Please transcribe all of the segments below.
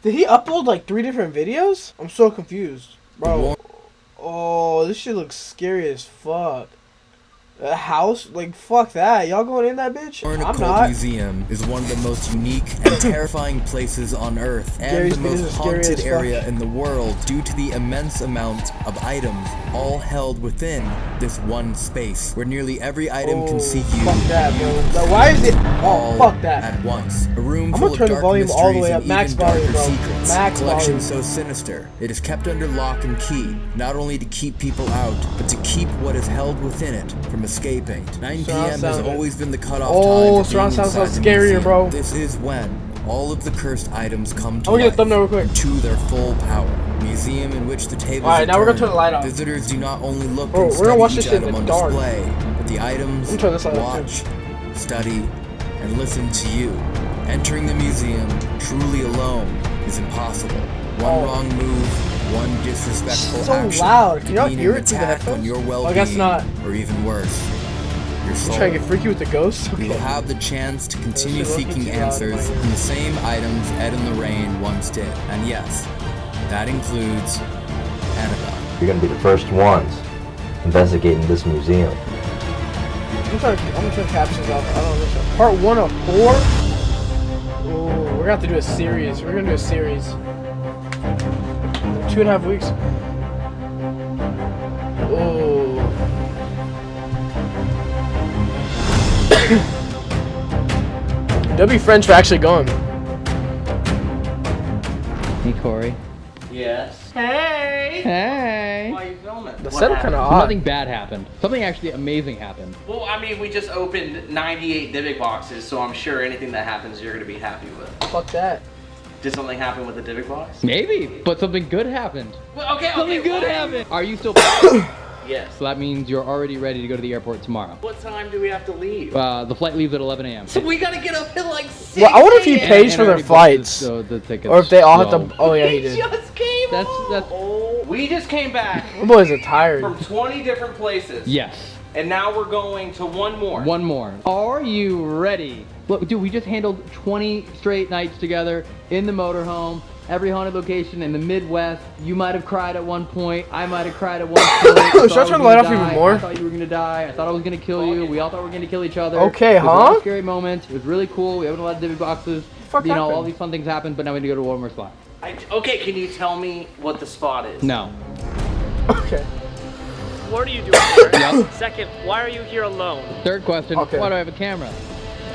Did he upload like 3 different videos? I'm so confused, bro. Oh, this shit looks scary as fuck. A house? Like, fuck that. Y'all going in that bitch? I'm not. Museum is one of the most unique and terrifying places on Earth, and the most haunted area in the world due to the immense amount of items all held within this one space, where nearly every item can see you. Fuck that, bro. Why is it? Oh, fuck that. At once. A room I'm full gonna turn of the dark volume all the mysteries way up. and Max even darker volume, bro. secrets. Max A collection volume. so sinister, it is kept under lock and key, not only to keep people out, but to keep what is held within it from escaping. 9 p.m. has always been the cutoff time. Oh, surround sound sounds scarier, bro. This is when all of the cursed items come to life. Get a thumbnail real quick. To their full power. Museum in which the tables Alright, now we're gonna turn the light off. Visitors do not only look bro, and we're gonna watch study this each shit item in on the dark. display, but the items watch, study, and listen to you. Entering the museum truly alone is impossible. One wrong move, one disrespectful action. So loud. Can y'all hear it through the on headphones? your well-being, I guess not. or even worse, your soul. Trying to get freaky with the ghosts? Okay. You'll have the chance to continue seeking answers in the same items Ed and Lorraine once did. And yes, that includes Annabelle. You're gonna be the first ones investigating this museum. I'm gonna turn captions off. I don't know. Part 1 of 4? Oh, we're gonna have to do a series. We're gonna do a series. 2.5 weeks. Oh. They'll be friends for actually going. Hey, Corey. Yes. Hey! Hey! Why are you filming? The setup kind of odd. Nothing bad happened. Something actually amazing happened. Well, I mean, we just opened 98 Dybbuk boxes, so I'm sure anything that happens you're going to be happy with. Fuck that. Did something happen with the Dybbuk box? Maybe, but something good happened. Well, okay, Something good happened! Are you still Yes. So that means you're already ready to go to the airport tomorrow. What time do we have to leave? The flight leaves at 11 a.m. So we gotta get up at like 6 Well, I wonder if he a.m. pays for their flights. The tickets. Or if they all have to. Oh, yeah, he did. just came We just came back My boys are tired. from 20 different places. Yes. And now we're going to one more. One more. Are you ready? Look, dude, we just handled 20 straight nights together in the motorhome. Every haunted location in the Midwest. You might have cried at one point. I might have cried at one point. Should I turn the light off even more? I thought you were gonna die. I thought I was gonna kill you. We all thought we were gonna kill each other. Okay, It was a lot huh? of scary moments. It was really cool. We opened a lot of Dybbuk boxes. Fuck you know, happened? all these fun things happened, but now we need to go to one more spot. Okay, can you tell me what the spot is? No. Okay. What are you doing here? Yep. Second, why are you here alone? Third question, Okay. why do I have a camera?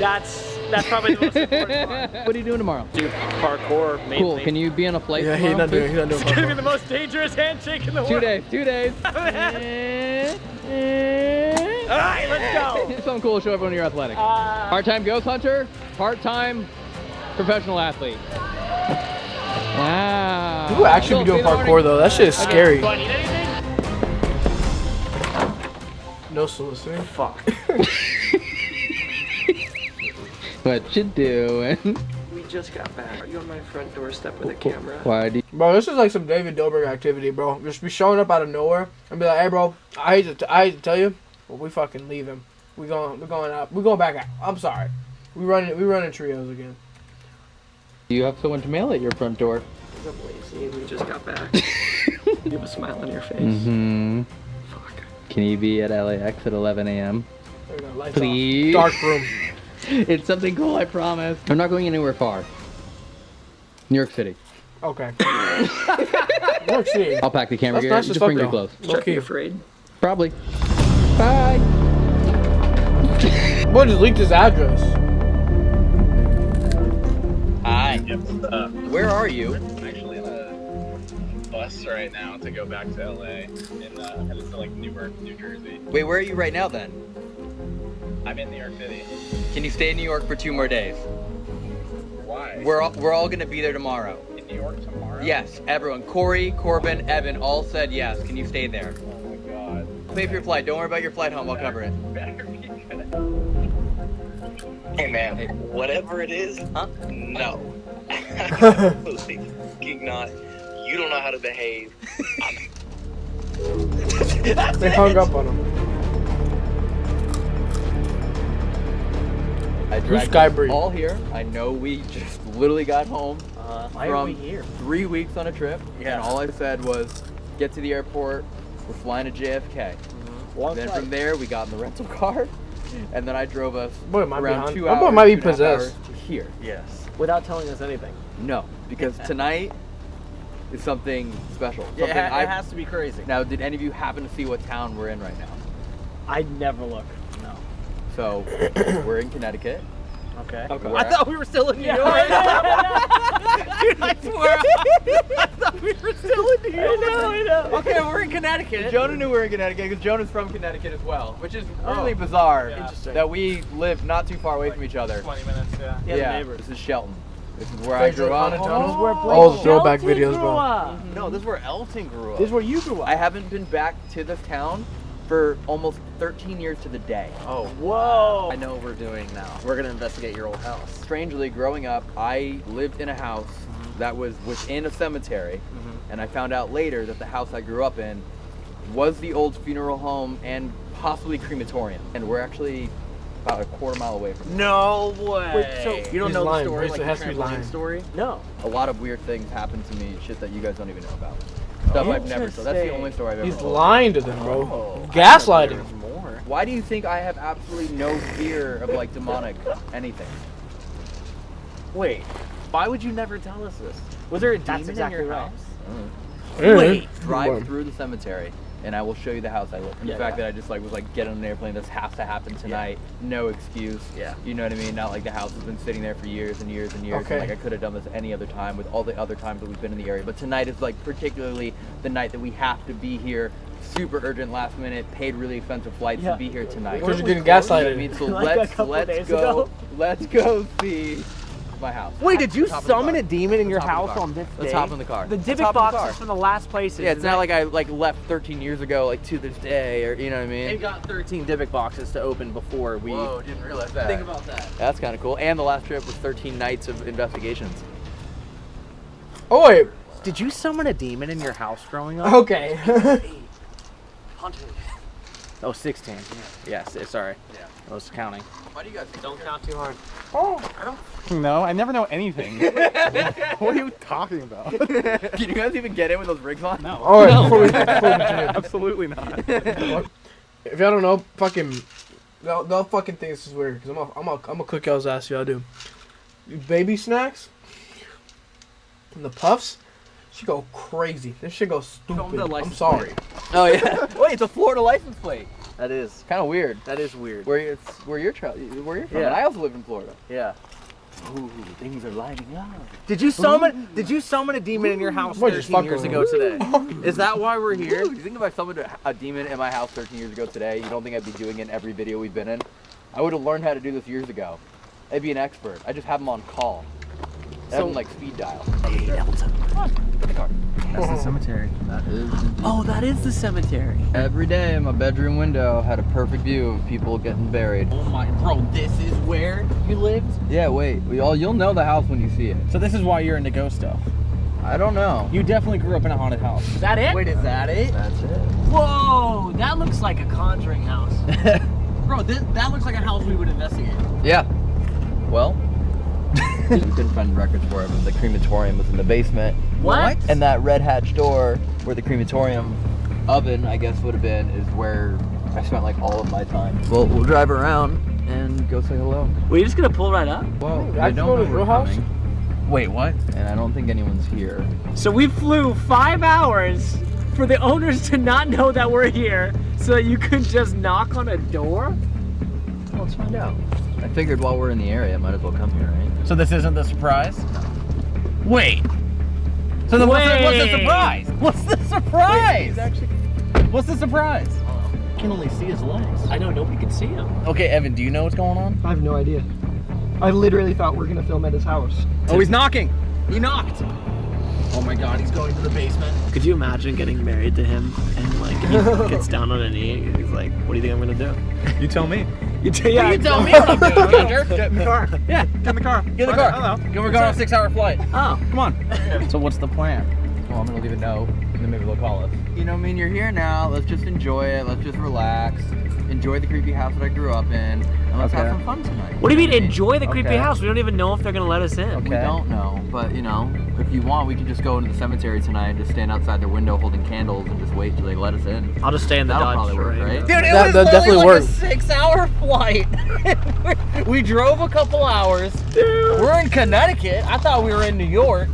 That's probably the most important part. What are you doing tomorrow? Do parkour, mainly. Cool, can you be on a flight Yeah, tomorrow? he's not doing It's gonna be parkour. the most dangerous handshake in the 2 world. days, 2 days. Alright, let's go. Something cool to show everyone you're athletic. Part-time ghost hunter, part-time professional athlete. Wow. Who actually be doing parkour though? That shit is scary. Do I need anything? No soliciting. Fuck. What you doing? We just got back. Are you on my front doorstep with a camera? Why do you... Bro, this is like some David Dobrik activity, bro. Just be showing up out of nowhere and be like, "Hey, bro, I hate to tell you, but we fucking leave him. We're going out. We're going back out. I'm sorry. We running trios again." Do you have someone to mail at your front door? I'm lazy and we just got back. You have a smile on your face. Mm-hmm. Fuck. Can you be at LAX at 11 a.m.? There we go, lights Please? off. Dark room. It's something cool, I promise. I'm not going anywhere far. New York City. Okay. New York City. I'll pack the camera That's gear. nice as Just fuck, bring your though. clothes. Should be afraid. Probably. Bye. Boy just leaked his address. Hi. Yep. Where are you? I'm actually on a bus right now to go back to LA and headed to like Newark, New Jersey. Wait, where are you right now then? I'm in New York City. Can you stay in New York for 2 more days? Why? We're all gonna be there tomorrow. in New York tomorrow? Yes, everyone. Corey, Corbin, Evan all said yes. Can you stay there? Oh my god. I'll pay for your flight. Don't worry about your flight home. I'll cover it. Better be good. Hey man, whatever it is, Huh? no. Absolutely fucking not. You don't know how to behave. They hung up on him. I Who's dragged Skybreed? all here. I know we just literally got home. Why are we here? 3 weeks on a trip, and all I said was, get to the airport, we're flying to JFK. Then from there, we got in the rental car, and then I drove us around 2 hours. My boy might be 2.5 possessed. hours to here. Yes. Without telling us anything. No, because tonight is something special. Yeah, Something it has to be crazy. Now, did any of you happen to see what town we're in right now? I never look. No. So, we're in Connecticut. Okay. I thought we were still in New York. Dude, I swear. I thought we were still in New York. I know. Okay, we're in Connecticut. Jonah knew we were in Connecticut because Jonah's from Connecticut as well, which is really bizarre that we live not too far away from each other. 20 minutes, yeah. Yeah, the neighbors. This is Shelton. This is where I grew up. All the throwback videos, bro. No, this is where Elton grew up. This is where you grew up. I haven't been back to this town for almost 13 years to the day. Oh, whoa. I know what we're doing now. We're going to investigate your old house. Strangely, growing up, I lived in a house that was within a cemetery, and I found out later that the house I grew up in was the old funeral home and possibly crematorium. And we're actually about a quarter mile away from it. No way. Wait, so you don't he's know lying. the story, It like has the to be trampoline lying. story? No. A lot of weird things happen to me, shit that you guys don't even know about. Stuff I've never told. That's the only story I've ever He's told. lying to them, bro. Gaslighting. More. Why do you think I have absolutely no fear of like demonic anything? Wait, why would you never tell us this? Was there a demon in your house? Wait. Drive through the cemetery, and I will show you the house I live in. The fact that I just was like, get on an airplane, this has to happen tonight, no excuse. Yeah. You know what I mean? Not like the house has been sitting there for years and years and years, Okay. and like I could have done this any other time with all the other times that we've been in the area. But tonight is like particularly the night that we have to be here. Super urgent, last minute, paid really expensive flights to be here tonight. Because you're getting You know what gaslighted. I mean? So Like a couple days ago. let's go see my house. Wait, did you Top of the summon car. a demon in your Top of the house car. on this day? Let's hop in the car. The Let's Dybbuk hop in the car. boxes from the last places. Yeah, it's not like I left 13 years ago, like to this day, or you know what I mean? They got 13 Dybbuk boxes to open before we. Whoa, didn't realize that. Think about that. That's kind of cool. And the last trip was 13 nights of investigations. Oh, wait. Did you summon a demon in your house growing up? Okay. Oh, 16. Yes, sorry. Yeah. I was counting. Why do you guys Don't count too hard. No, I never know anything. What are you talking about? Can you guys even get in with those rigs on? No. All right, before we continue. Absolutely not. If y'all don't know, fucking, they'll fucking think this is weird because I'm gonna cook y'all's ass. Y'all do. Baby snacks and the puffs should go crazy. This should go stupid. the I'm license sorry. Oh yeah. Wait, it's a Florida license plate. That is. Kind of weird. That is weird. Where you're from? Yeah. And I also live in Florida. Yeah. Ooh, things are lighting up. Did you summon a demon in your house Boy, just 13 years fucking- ago today? Is that why we're here? Do you think if I summoned a demon in my house 13 years ago today, you don't think I'd be doing it in every video we've been in? I would have learned how to do this years ago. I'd be an expert. I just have them on call. I have them like speed dial. Hey, Elton. Get the car. That's the cemetery. That is. Oh, that is the cemetery. Every day, my bedroom window had a perfect view of people getting buried. Oh my, bro, this is where you lived? Yeah, wait. You'll know the house when you see it. So this is why you're into ghost stuff. I don't know. You definitely grew up in a haunted house. Is that it? Wait, is that it? That's it. Whoa, that looks like a Conjuring house. Bro, that looks like a house we would investigate. Yeah. Well, we couldn't find records for it, but the crematorium was in the basement. What? And that red hatch door where the crematorium oven, I guess, would have been, is where I spent like all of my time. Well, we'll drive around and go say hello. Were you just gonna pull right up? Well, I I can don't go to know his we're real house? coming, Wait, what? and I don't think anyone's here. So we flew 5 hours for the owners to not know that we're here so that you could just knock on a door? Well, let's find out. I figured while we're in the area, I might as well come here, right? So this isn't the surprise? Wait. So then what's the surprise? What's the surprise? What's the surprise? I can only see his legs. I know, nobody can see him. Okay, Evan, do you know what's going on? I have no idea. I literally thought we were gonna film at his house. Oh, he's knocking. He knocked. Oh my god, he's going to the basement. Could you imagine getting married to him and like he gets down on a knee and he's like, what do you think I'm gonna do? You tell me. You tell me what I'm doing, Roger. Get in the car. Yeah. Get in the car. Get in the car. Hello. We're going on a 6-hour flight. Oh. Come on. So what's the plan? Well, I'm gonna leave a note and then maybe they'll call us. You know, I mean, you're here now. Let's just enjoy it. Let's just relax. Enjoy the creepy house that I grew up in, and let's have some fun tonight. What do you mean enjoy the creepy house? We don't even know if they're gonna let us in. We don't know, but you know, if you want, we can just go into the cemetery tonight and just stand outside their window holding candles and just wait till they let us in. I'll just stay in the That'll Dodge. probably work, right? Dude, That definitely works. a 6-hour flight. We drove a couple hours. Dude. We're in Connecticut. I thought we were in New York.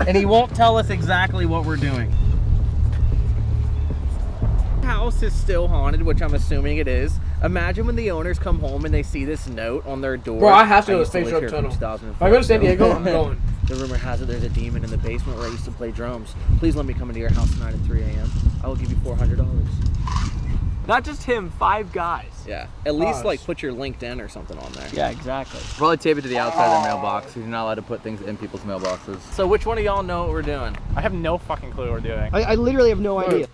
And he won't tell us exactly what we're doing. House is still haunted, which I'm assuming it is. Imagine when the owners come home and they see this note on their door. Bro, I have to go to used Space live Road here from Tunnel. 2004. If I go to San Diego, I'm going. The rumor has it there's a demon in the basement where I used to play drums. Please let me come into your house tonight at 3 a.m. I will give you $400. Not just him, 5 guys. Yeah, at least like put your LinkedIn or something on there. Yeah, exactly. Probably tape it to the outside of their mailbox. You're not allowed to put things in people's mailboxes. So which one of y'all know what we're doing? I have no fucking clue what we're doing. I literally have no idea.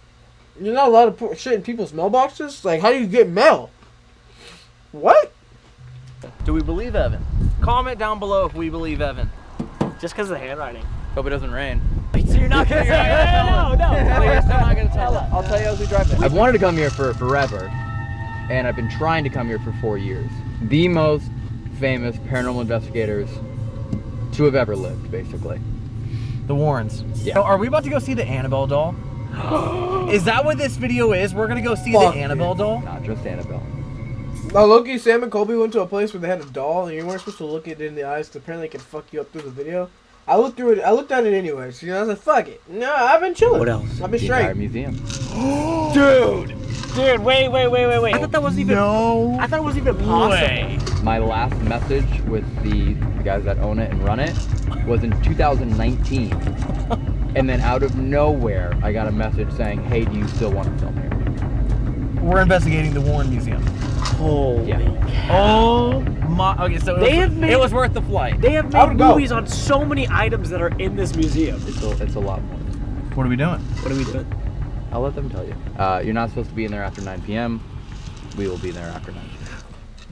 You're not allowed to put shit in people's mailboxes? Like, how do you get mail? What? Do we believe Evan? Comment down below if we believe Evan. Just because of the handwriting. Hope it doesn't rain. So you're not gonna No. Wait, you're still not gonna tell us. I'll tell you as we drive there. I've wanted to come here for forever, and I've been trying to come here for 4 years. The most famous paranormal investigators to have ever lived, basically. The Warrens. Yeah. So are we about to go see the Annabelle doll? Is that what this video is? We're gonna go see the Annabelle doll? Not just Annabelle. No, Loki, Sam and Colby went to a place where they had a doll, and you weren't supposed to look it in the eyes because apparently it could fuck you up through the video. I looked through it. I looked at it anyways. You know, I was like, "Fuck it." No, I've been chilling. What else? I've been The entire straight. museum. Dude, wait. I thought that wasn't even. No. I thought it wasn't even possible. My last message with the guys that own it and run it was in 2019. And then out of nowhere, I got a message saying, "Hey, do you still want to film here?" We're investigating the Warren Museum. Holy Oh my. Okay, so it was worth the flight. They have made movies on so many items that are in this museum. It's a lot more. What are we doing? What are we doing? I'll let them tell you. You're not supposed to be in there after 9 p.m. We will be there after 9 p.m.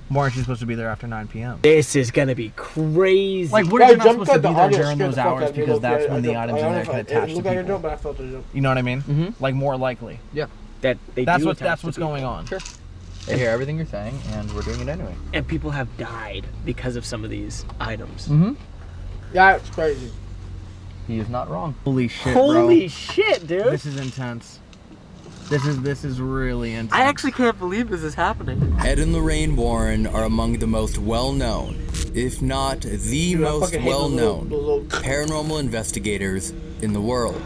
Why aren't you supposed to be there after 9 p.m.? This is gonna be crazy. Like, what if you're not supposed to be there during those hours because that's when the items in there can attach to people? But I felt it. You know what I mean? Like, more likely. Yeah. That's what's going on. Sure. They hear everything you're saying, and we're doing it anyway. And people have died because of some of these items. Mm-hmm. Yeah, it's crazy. He is not wrong. Holy shit, bro. Holy shit, dude. This is intense. This is really intense. I actually can't believe this is happening. Ed and Lorraine Warren are among the most well-known, if not the most well-known, paranormal investigators in the world.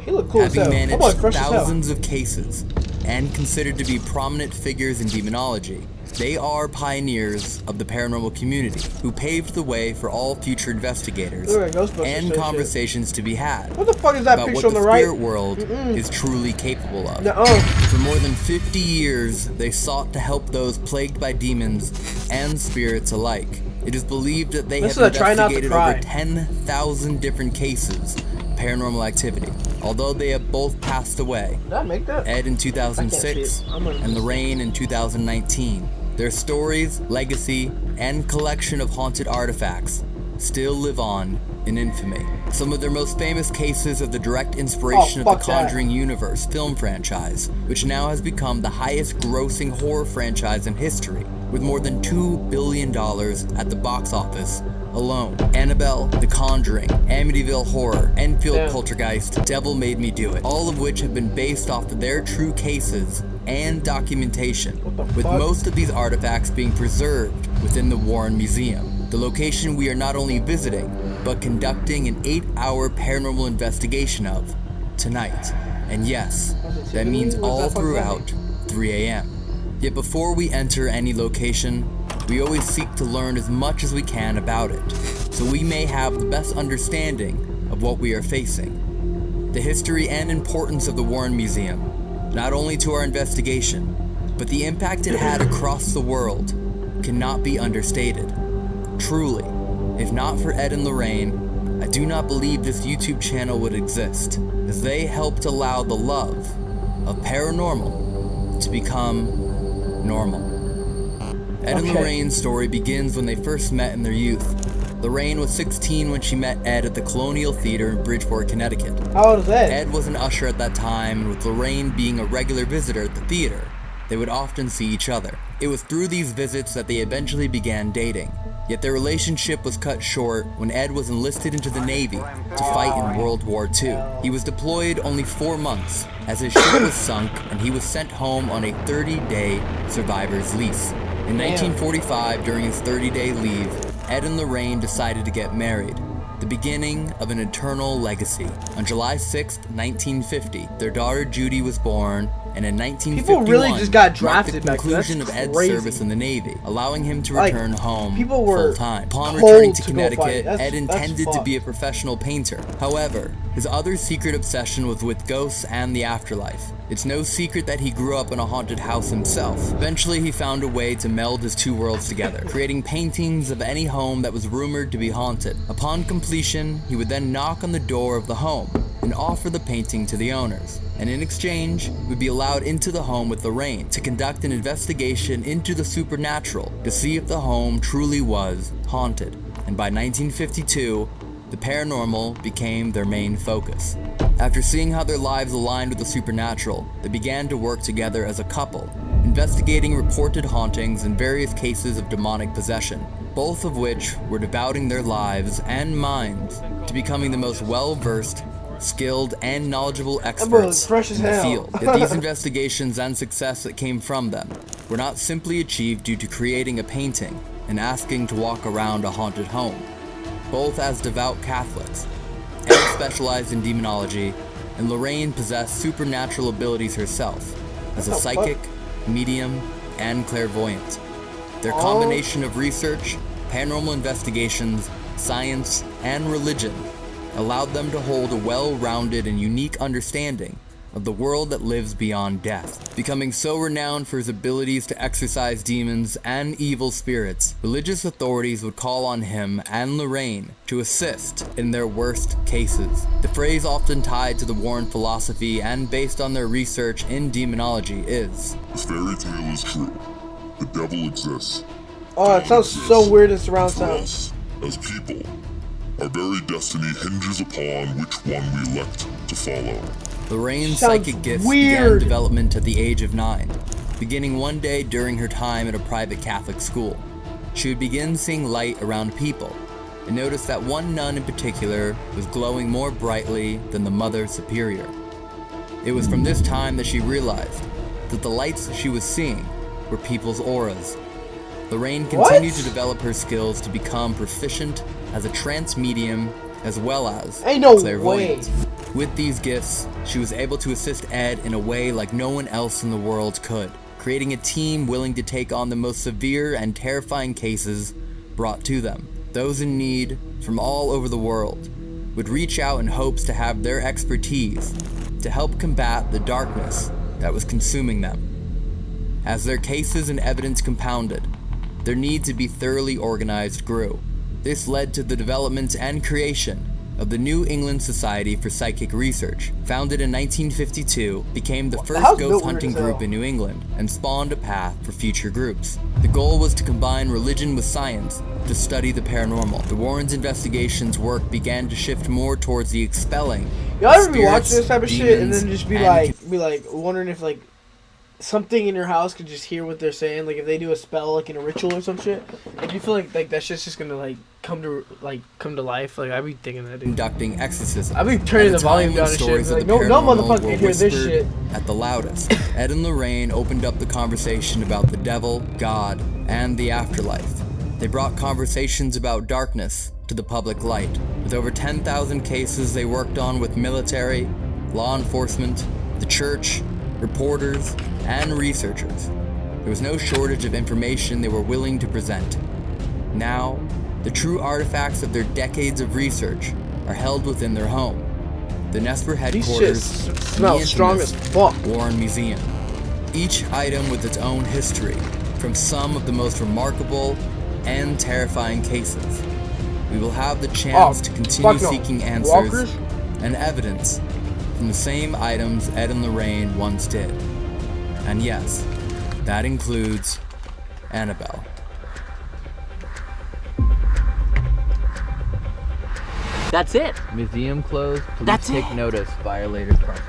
He look cool as hell. Having Oh, managed fresh as hell. thousands of cases and considered to be prominent figures in demonology, they are pioneers of the paranormal community who paved the way for all future investigators Look at Ghostbusters and shit. conversations to be had What the fuck is that about picture what on the the right? spirit world is truly capable of. Nuh-uh. For more than 50 years, they sought to help those plagued by demons and spirits alike. It is believed that they This have is a try not to investigated cry. over 10,000 different cases of paranormal activity. Although they have both passed away, Did I make that? Ed in I can't 2006 see it. I'm gonna- and Lorraine in 2019, their stories, legacy, and collection of haunted artifacts still live on in infamy. Some of their most famous cases are the direct inspiration of the fuck that. Conjuring Universe film franchise, which now has become the highest grossing horror franchise in history, with more than $2 billion at the box office alone. Annabelle, The Conjuring, Amityville Horror, Enfield Poltergeist, Devil Made Me Do It, all of which have been based off of their true cases and documentation, with most of these artifacts being preserved within the Warren Museum, the location we are not only visiting, but conducting an 8-hour paranormal investigation of tonight. And yes, that means all throughout 3 a.m. Yet before we enter any location, we always seek to learn as much as we can about it, so we may have the best understanding of what we are facing. The history and importance of the Warren Museum, not only to our investigation, but the impact it had across the world, cannot be understated. Truly, if not for Ed and Lorraine, I do not believe this YouTube channel would exist, as they helped allow the love of paranormal to become normal. Ed and Lorraine's story begins when they first met in their youth. Lorraine was 16 when she met Ed at the Colonial Theater in Bridgeport, Connecticut. How old is Ed? Ed was an usher at that time, and with Lorraine being a regular visitor at the theater, they would often see each other. It was through these visits that they eventually began dating. Yet their relationship was cut short when Ed was enlisted into the Navy to fight in World War II. He was deployed only 4 months, as his ship was sunk and he was sent home on a 30-day survivor's lease. In 1945, during his 30-day leave, Ed and Lorraine decided to get married, the beginning of an eternal legacy. On July 6, 1950, their daughter Judy was born, and in 1951, people really just got drafted marked the conclusion of Ed's service in the Navy, allowing him to return home full-time. Upon returning to Connecticut, Ed intended to be a professional painter. However, his other secret obsession was with ghosts and the afterlife. It's no secret that he grew up in a haunted house himself. Eventually, he found a way to meld his two worlds together, creating paintings of any home that was rumored to be haunted. Upon completion, he would then knock on the door of the home and offer the painting to the owners. And in exchange, would be allowed into the home with Lorraine to conduct an investigation into the supernatural to see if the home truly was haunted. And by 1952, the paranormal became their main focus. After seeing how their lives aligned with the supernatural, they began to work together as a couple, investigating reported hauntings and various cases of demonic possession, both of which were devoting their lives and minds to becoming the most well-versed, skilled, and knowledgeable experts in the field. Yet these investigations and success that came from them were not simply achieved due to creating a painting and asking to walk around a haunted home. Both as devout Catholics, Ed specialized in demonology, and Lorraine possessed supernatural abilities herself as a psychic, medium, and clairvoyant. Their combination of research, paranormal investigations, science, and religion allowed them to hold a well-rounded and unique understanding of the world that lives beyond death. Becoming so renowned for his abilities to exorcise demons and evil spirits, religious authorities would call on him and Lorraine to assist in their worst cases. The phrase often tied to the Warren philosophy and based on their research in demonology is, "This fairy tale is true. The devil exists." Oh, it sounds so weird in surround sound. Us, as people, our very destiny hinges upon which one we elect to follow. Lorraine's psychic gifts began development at the age of 9, beginning one day during her time at a private Catholic school. She would begin seeing light around people, and noticed that one nun in particular was glowing more brightly than the Mother Superior. It was from this time that she realized that the lights she was seeing were people's auras. Lorraine continued to develop her skills to become proficient as a trance medium as well as clairvoyant. With these gifts, she was able to assist Ed in a way like no one else in the world could, creating a team willing to take on the most severe and terrifying cases brought to them. Those in need from all over the world would reach out in hopes to have their expertise to help combat the darkness that was consuming them. As their cases and evidence compounded, their need to be thoroughly organized grew. This led to the development and creation of the New England Society for Psychic Research, founded in 1952, became the first ghost hunting group in New England and spawned a path for future groups. The goal was to combine religion with science to study the paranormal. The Warrens' investigations work began to shift more towards the expelling. Y'all ever be watching this type of shit and then just be like wondering if like something in your house could just hear what they're saying, like if they do a spell like in a ritual or some shit, and you feel like that shit's just gonna like come to life. Like I be thinking that, dude. Conducting exorcism. I be turning the volume down and shit. Like no motherfucker can hear this shit at the loudest. Ed and Lorraine opened up the conversation about the devil, God, and the afterlife. They brought conversations about darkness to the public light. With over 10,000 cases they worked on with military, law enforcement, the church, reporters, and researchers. There was no shortage of information they were willing to present. Now, the true artifacts of their decades of research are held within their home, the Nesper headquarters, and the strong as fuck Warren Museum. Each item with its own history, from some of the most remarkable and terrifying cases. We will have the chance to continue seeking answers and evidence from the same items Ed and Lorraine once did. And yes, that includes Annabelle. That's it. Museum closed. Please That's take it. notice. Violators parking.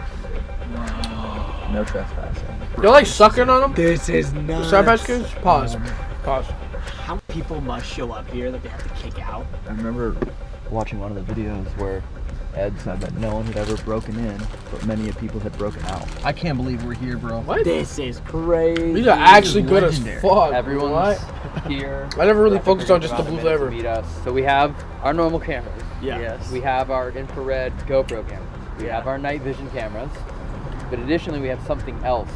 No trespassing. They're like sucking on them. This is nuts. Sour Patch Kids? Pause. Pause. How many people must show up here that they have to kick out? I remember watching one of the videos where Ed said that no one had ever broken in, but many people had broken out. I can't believe we're here, bro. What? This is crazy. These are actually good as legendary. fuck. Everyone's What? here. I never really Traffic focused on is just the about blue a minute to flavor. meet us. So we have our normal cameras. Yeah. Yes. We have our infrared GoPro cameras. We have our night vision cameras. But additionally, we have something else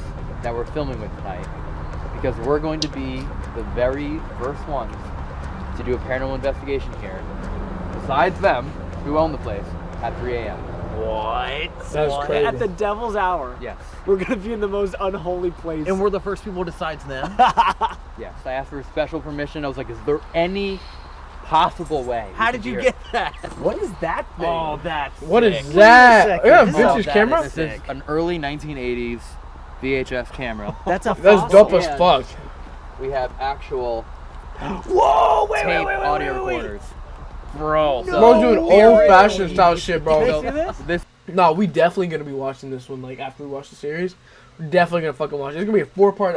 that we're filming with tonight, because we're going to be the very first ones to do a paranormal investigation here, besides them, who own the place, at 3 a.m. What? That's crazy. At the devil's hour. Yes. We're gonna be in the most unholy place. And we're the first people besides them. Yes. I asked for special permission. I was like, is there any possible way? How we did could you be get here? that? What is that thing? Oh, that's What sick. is that? Wait a I got a second. vintage That camera? This is an early 1980s VHS camera. That's a That's fossil. dope as fuck. We have actual Whoa! Wait, tape wait, wait, audio wait, wait. recorders. Bro. Bro's doing old-fashioned style shit, bro. Can I see this? This No, we definitely gonna be watching this one. Like after we watch the series, we're definitely gonna fucking watch it. It's gonna be a 4-part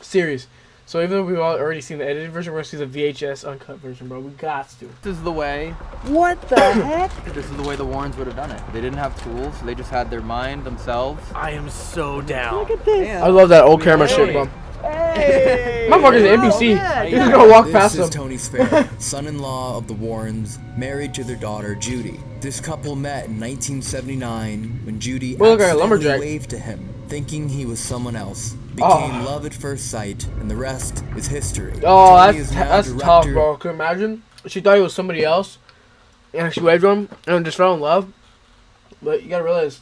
series. So even though we've already seen the edited version, we're gonna see the VHS uncut version, bro. We got to. This is the way. What the heck? This is the way the Warrens would have done it. They didn't have tools. They just had their mind themselves. I am so down. Look at this. I love that old camera shit, bro. Hey! Motherfucker's NBC. yeah, You're just gonna walk past This is them. Tony Sparrow, son-in-law of the Warrens, married to their daughter Judy. This couple met in 1979 when Judy Well, look at a accidentally lumberjack. waved to him, thinking he was someone else. Oh. Became love at first sight, and the rest is history. Oh, Tony is now that's tough, director- bro. Can you imagine? She thought he was somebody else, and she waved to him, and just fell in love. But you gotta realize,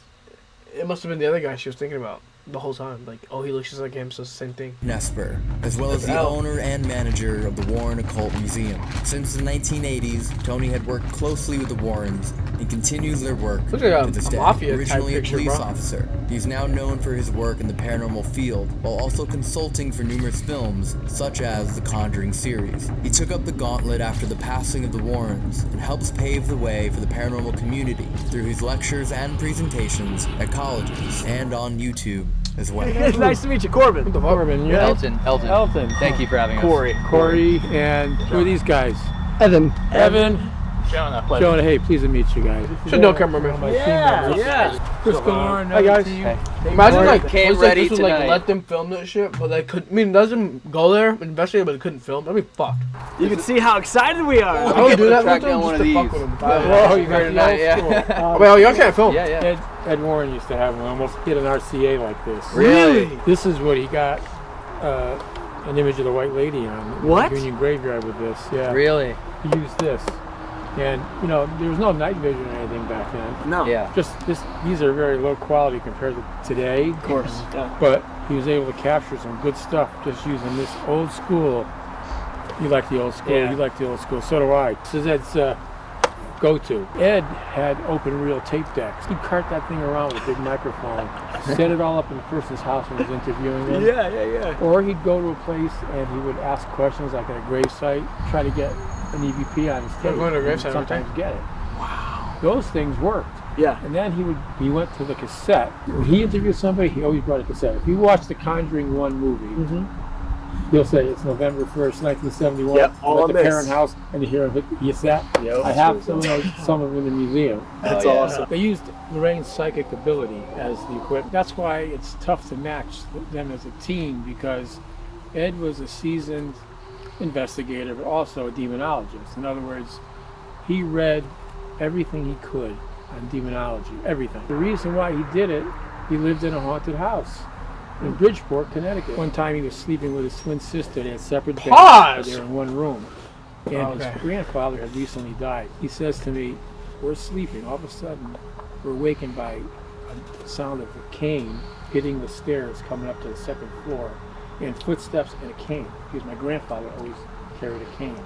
it must have been the other guy she was thinking about the whole time. Like, oh, he looks just like him, so it's the same thing. Nesper, as well as the Al. owner and manager of the Warren Occult Museum. Since the 1980s, Tony had worked closely with the Warrens and continues their work Looks like to this day. mafia type Originally a picture, police bro. officer, he's now known for his work in the paranormal field, while also consulting for numerous films, such as the Conjuring series. He took up the gauntlet after the passing of the Warrens and helps pave the way for the paranormal community through his lectures and presentations at colleges and on YouTube as well. Nice to meet you, Corbin. Corbin, you're Elton. Elton. Thank you for having us. Corey, and who are these guys? Evan. Jonah, hey, pleased to meet you guys. Should know cameraman. Yeah. Chris Galore, Hi, guys. Imagine like Came places like ready this would like tonight. let them film that shit, but they could. I mean, doesn't go there and investigate, but they couldn't film. That'd be fucked. You can see how excited we are. I would do that track with them down one just of to fuck these. with them. Whoa, you got Tonight, the old yeah. school. Well, y'all can't film. Yeah. Ed Warren used to have one. Almost get an RCA like this. Really? This is what he got an image of the White Lady on. What? The Union Graveyard with this. Yeah. Really? He used this. And, you know, there was no night vision or anything back then. No. Yeah. Just this, these are very low quality compared to today. Of course. Yeah. But he was able to capture some good stuff just using this old school. You like the old school, Yeah. you like the old school, so do I. This is Ed's go-to. Ed had open reel tape decks. He'd cart that thing around with a big microphone, set it all up in the person's house when he was interviewing them. Yeah. Or he'd go to a place and he would ask questions like at a grave site, try to get an EVP on his tape. going to a grave and site, sometimes get it. Wow. Those things worked. Yeah. And then he went to the cassette. When he interviewed somebody, he always brought a cassette. If you watch the Conjuring 1 movie, he'll say it's November 1st, 1971. Yep, all I'm on at the this. parent house, and you hear him hit the cassette. Yep. I have some of them in the museum. That's awesome. They used Lorraine's psychic ability as the equipment. That's why it's tough to match them as a team, because Ed was a seasoned investigator, but also a demonologist. In other words, he read everything he could on demonology, everything. The reason why he did it, he lived in a haunted house in Bridgeport, Connecticut. One time he was sleeping with his twin sister. They had separate beds, but they were in one room. And his grandfather had recently died. He says to me, we're sleeping. All of a sudden, we're awakened by a sound of a cane hitting the stairs coming up to the second floor, and footsteps and a cane, because my grandfather always carried a cane.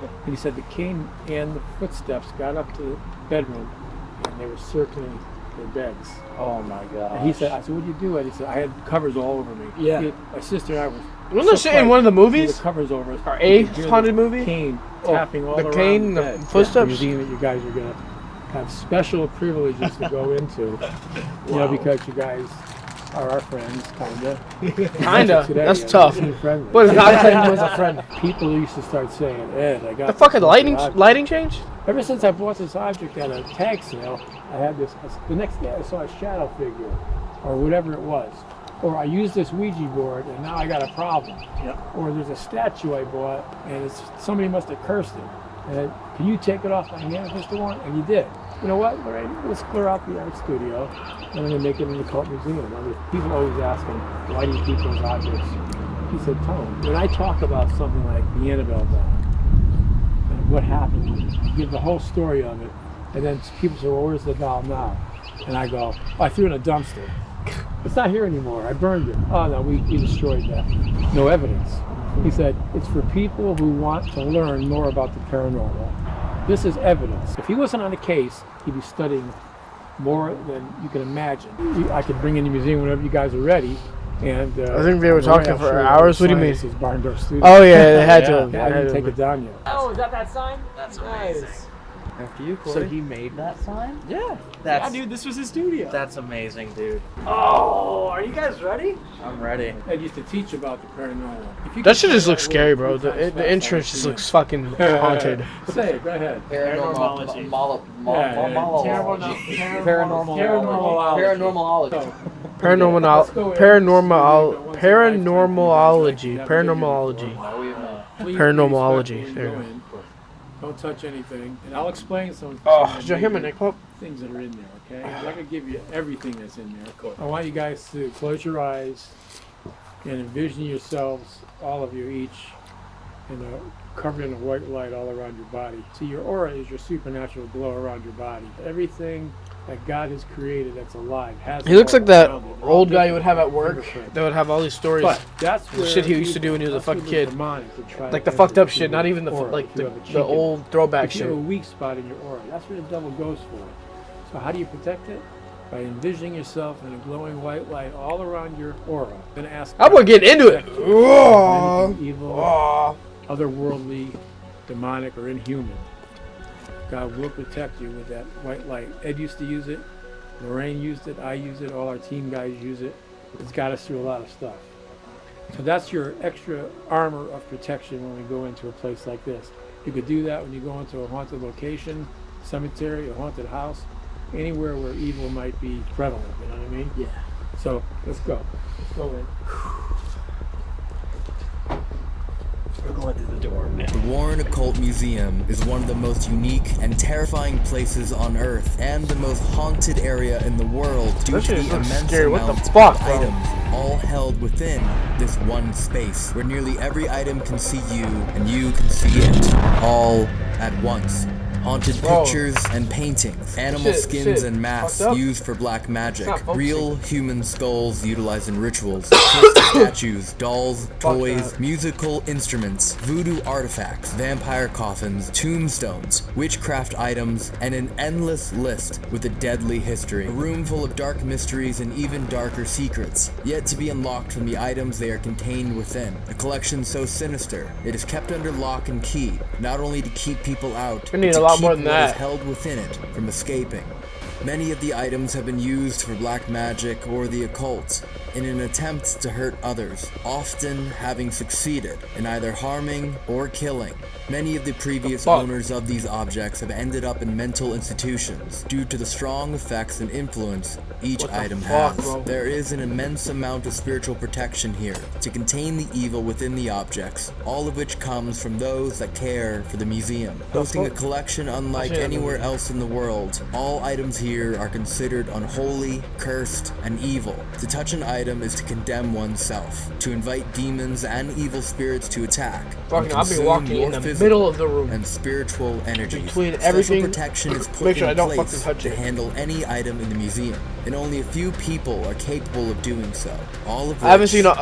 And he said the cane and the footsteps got up to the bedroom, and they were circling their beds. Oh my god. And he said, I said, what'd you do? And he said, I had covers all over me. Yeah. My sister and I was. Wasn't that shit in one of the movies? The covers over us. Or a haunted movie? Cane tapping all the around cane, the the bed. footsteps? Museum that you guys are gonna have special privileges to go into. You know, because you guys are our friends, kinda. Kinda. Today, That's tough. Friendly. But it's not saying he was a friend. People used to start saying, Ed, I got The fucking this lighting changed? Ever since I bought this object at a tag sale, I had this. The next day, I saw a shadow figure, or whatever it was. Or I used this Ouija board, and now I got a problem. Yep. Or there's a statue I bought, and somebody must have cursed it. And can you take it off my hands, Mr. Warren? And you did. You know what, Lorraine? Let's clear out the art studio, and I'm going to make it an occult museum. I mean, people always ask him, why do you keep those objects? He said, Tone, when I talk about something like the Annabelle doll, and what happened, you give the whole story of it, and then people say, well, where's the doll now? And I go, oh, I threw it in a dumpster. It's not here anymore. I burned it. Oh, no, we destroyed that. No evidence. He said, it's for people who want to learn more about the paranormal. This is evidence. If he wasn't on a case, he'd be studying more than you can imagine. I could bring in the museum whenever you guys are ready. And I think they were talking for hours. What do you mean? Barndorf Studio. Oh, yeah, they had to. Yeah, I didn't take it down yet. Oh, is that sign? That's amazing. After you, Corey. So he made that sign? Yeah. That's, Yeah, dude, this was his studio. That's amazing, dude. Oh, are you guys ready? I'm ready. I used to teach about the paranormal. If you That could shit say just looks that scary, word bro. 3 times The fast, entrance I just would looks fucking haunted. Say it, go ahead. Paranormology. Paranormology. Paranormology. There you go. Don't touch anything, and I'll explain some. Oh, did you hear my neck pop? Things that are in there, okay? I'm not gonna give you everything that's in there. I want you guys to close your eyes and envision yourselves, all of you each, covered in a white light all around your body. See, your aura is your supernatural glow around your body. Everything that God has created that's alive has. He looks like that old guy you you would have at work that would have all these stories. But that's The shit he used to do when he was a fucking kid. Like the fucked up shit, not even the the old throwback if you have a shit. weak spot in your aura, that's where the devil goes for. So how do you protect it? By envisioning yourself in a glowing white light all around your aura. And ask. I'm gonna get into it. Anything evil, otherworldly, demonic, or inhuman. God will protect you with that white light. Ed used to use it. Lorraine used it. I use it. All our team guys use it. It's got us through a lot of stuff. So that's your extra armor of protection when we go into a place like this. You could do that when you go into a haunted location, cemetery, a haunted house, anywhere where evil might be prevalent. You know what I mean? Yeah. So let's go. Let's go in. We're going through the door now. The Warren Occult Museum is one of the most unique and terrifying places on Earth, and the most haunted area in the world due to the immense amount of items, all held within this one space, where nearly every item can see you, and you can see it, all at once. Haunted pictures and paintings, animal skins and masks used for black magic, real human skulls utilized in rituals, statues, dolls, toys, musical instruments, voodoo artifacts, vampire coffins, tombstones, witchcraft items, and an endless list with a deadly history. A room full of dark mysteries and even darker secrets, yet to be unlocked from the items they are contained within. A collection so sinister, it is kept under lock and key, not only to keep people out, but to keep more than what that. is held within it from escaping. Many of the items have been used for black magic or the occult in an attempt to hurt others, often having succeeded in either harming or killing. Many of the previous owners of these objects have ended up in mental institutions due to the strong effects and influence each item has. There is an immense amount of spiritual protection here to contain the evil within the objects, all of which comes from those that care for the museum. Hosting a collection unlike anywhere else in the world, all items here are considered unholy, cursed, and evil. To touch an item is to condemn oneself, to invite demons and evil spirits to attack. Fucking, I'll be walking in the middle of the room and spiritual energies. Between everything, Special protection is put make sure I in don't place fucking touch to it. handle any item in the museum, and only a few people are capable of doing so. All of which I haven't seen all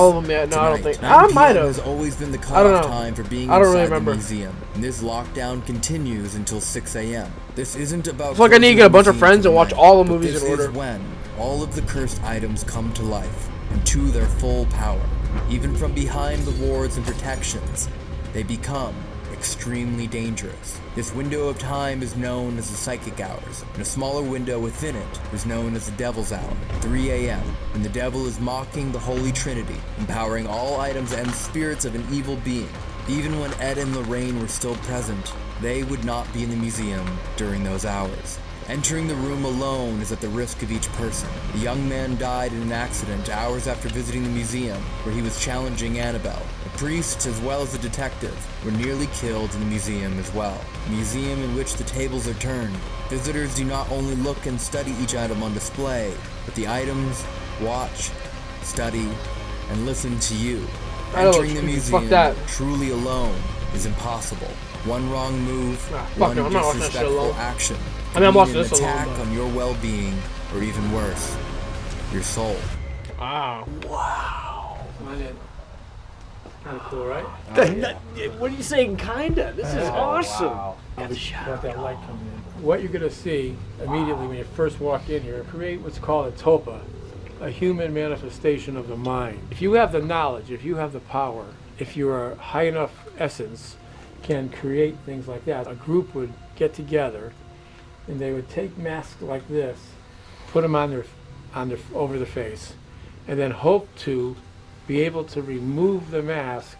of them yet. No, I don't think. I might have. has always been the I don't cutoff know. time for being I don't really inside the remember. museum. and this lockdown continues until 6 a.m. This isn't about... It's like I need to get a bunch of friends and watch all the movies in order. This is when all of the cursed items come to life and to their full power. Even from behind the wards and protections, they become extremely dangerous. This window of time is known as the psychic hours, and a smaller window within it is known as the devil's hour, 3 a.m., when the devil is mocking the Holy Trinity, empowering all items and spirits of an evil being. Even when Ed and Lorraine were still present, they would not be in the museum during those hours. Entering the room alone is at the risk of each person. The young man died in an accident hours after visiting the museum, where he was challenging Annabelle. A priest, as well as a detective, were nearly killed in the museum as well. A museum in which the tables are turned. Visitors do not only look and study each item on display, but the items watch, study, and listen to you. Entering the museum truly alone is impossible. One wrong move, one disrespectful action, I'm watching an this attack alone, on your well-being, or even worse, your soul. Wow. Kind of cool, right? What are you saying, kinda? This is awesome. Wow. Got that light coming in. What you're going to see immediately when you first walk in here, create what's called a topa, a human manifestation of the mind. If you have the knowledge, if you have the power, if you are high enough essence, can create things like that. A group would get together and they would take masks like this, put them on their over the face, and then hope to be able to remove the mask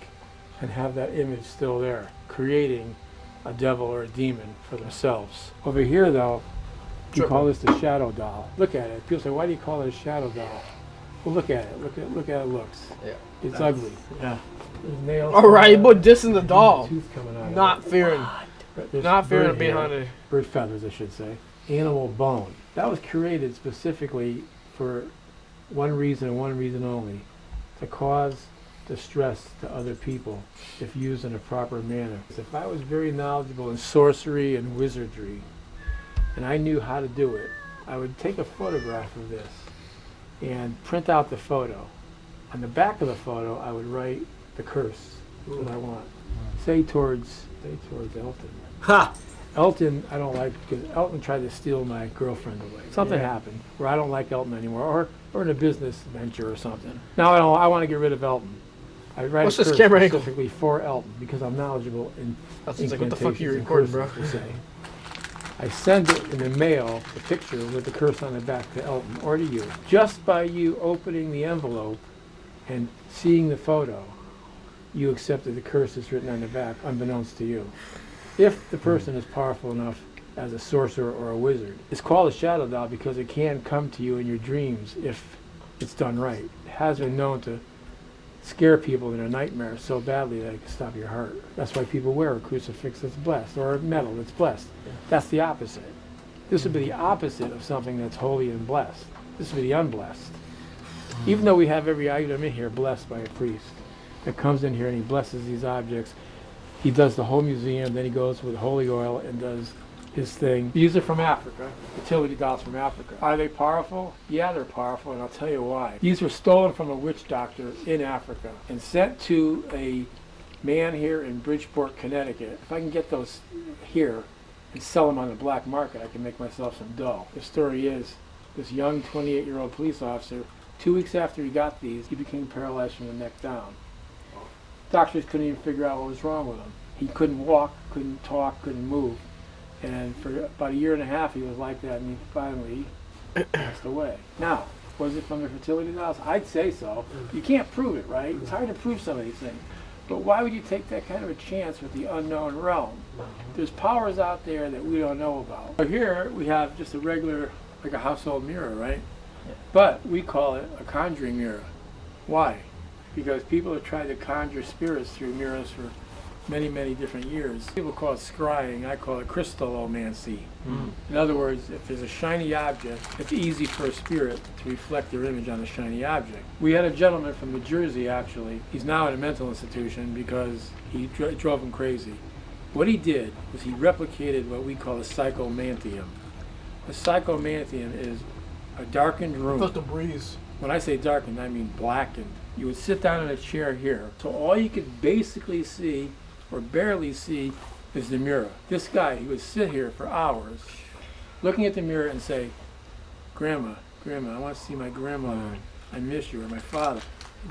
and have that image still there, creating a devil or a demon for themselves. Over here though, we call this the shadow doll. Look at it. People say, why do you call it a shadow doll? Well, look at it. Look at it looks. Yeah. It's ugly. Yeah. There's nails. All right, but dissing the doll. Tooth coming out of Not it. fearing. There's Not fearing bird being hair, haunted. bird feathers, I should say. Animal bone. That was created specifically for one reason and one reason only, to cause distress to other people if used in a proper manner. If I was very knowledgeable in sorcery and wizardry, and I knew how to do it, I would take a photograph of this and print out the photo. On the back of the photo, I would write the curse that I want. Say towards Elton. Ha! Elton, I don't like, because Elton tried to steal my girlfriend away. Something happened where I don't like Elton anymore, or in a business venture or something. Now I want to get rid of Elton. I write What's a this curse camera angle? specifically for Elton because I'm knowledgeable in That's like, what the fuck are you incantations and recording, bro? curses, per se. I send it in the mail, the picture with the curse on the back to Elton or to you. Just by you opening the envelope and seeing the photo, you accepted the curse that's written on the back, unbeknownst to you. If the person is powerful enough as a sorcerer or a wizard. It's called a shadow doll because it can come to you in your dreams if it's done right. It has been known to scare people in a nightmare so badly that it can stop your heart. That's why people wear a crucifix that's blessed, or a medal that's blessed. That's the opposite. This would be the opposite of something that's holy and blessed. This would be the unblessed. Even though we have every item in here blessed by a priest that comes in here and he blesses these objects, he does the whole museum, then he goes with holy oil and does his thing. These are from Africa, fertility dolls from Africa. Are they powerful? Yeah, they're powerful, and I'll tell you why. These were stolen from a witch doctor in Africa and sent to a man here in Bridgeport, Connecticut. If I can get those here and sell them on the black market, I can make myself some dough. The story is, this young 28-year-old police officer, 2 weeks after he got these, he became paralyzed from the neck down. Doctors couldn't even figure out what was wrong with him. He couldn't walk, couldn't talk, couldn't move. And for about a year and a half, he was like that, and he finally passed away. Now, was it from the fertility dolls? I'd say so. You can't prove it, right? It's hard to prove some of these things. But why would you take that kind of a chance with the unknown realm? There's powers out there that we don't know about. So here, we have just a regular, like a household mirror, right? But we call it a conjuring mirror. Why? Because people have tried to conjure spirits through mirrors for many, many different years. People call it scrying, I call it crystallomancy. In other words, if there's a shiny object, it's easy for a spirit to reflect their image on the shiny object. We had a gentleman from New Jersey, actually. He's now in a mental institution because he drove him crazy. What he did was he replicated what we call a psychomantium. A psychomantium is a darkened room. Felt the breeze. When I say darkened, I mean blackened. You would sit down in a chair here, so all you could basically see or barely see is the mirror. This guy, he would sit here for hours looking at the mirror and say, Grandma, I want to see my grandmother. I miss you, or my father.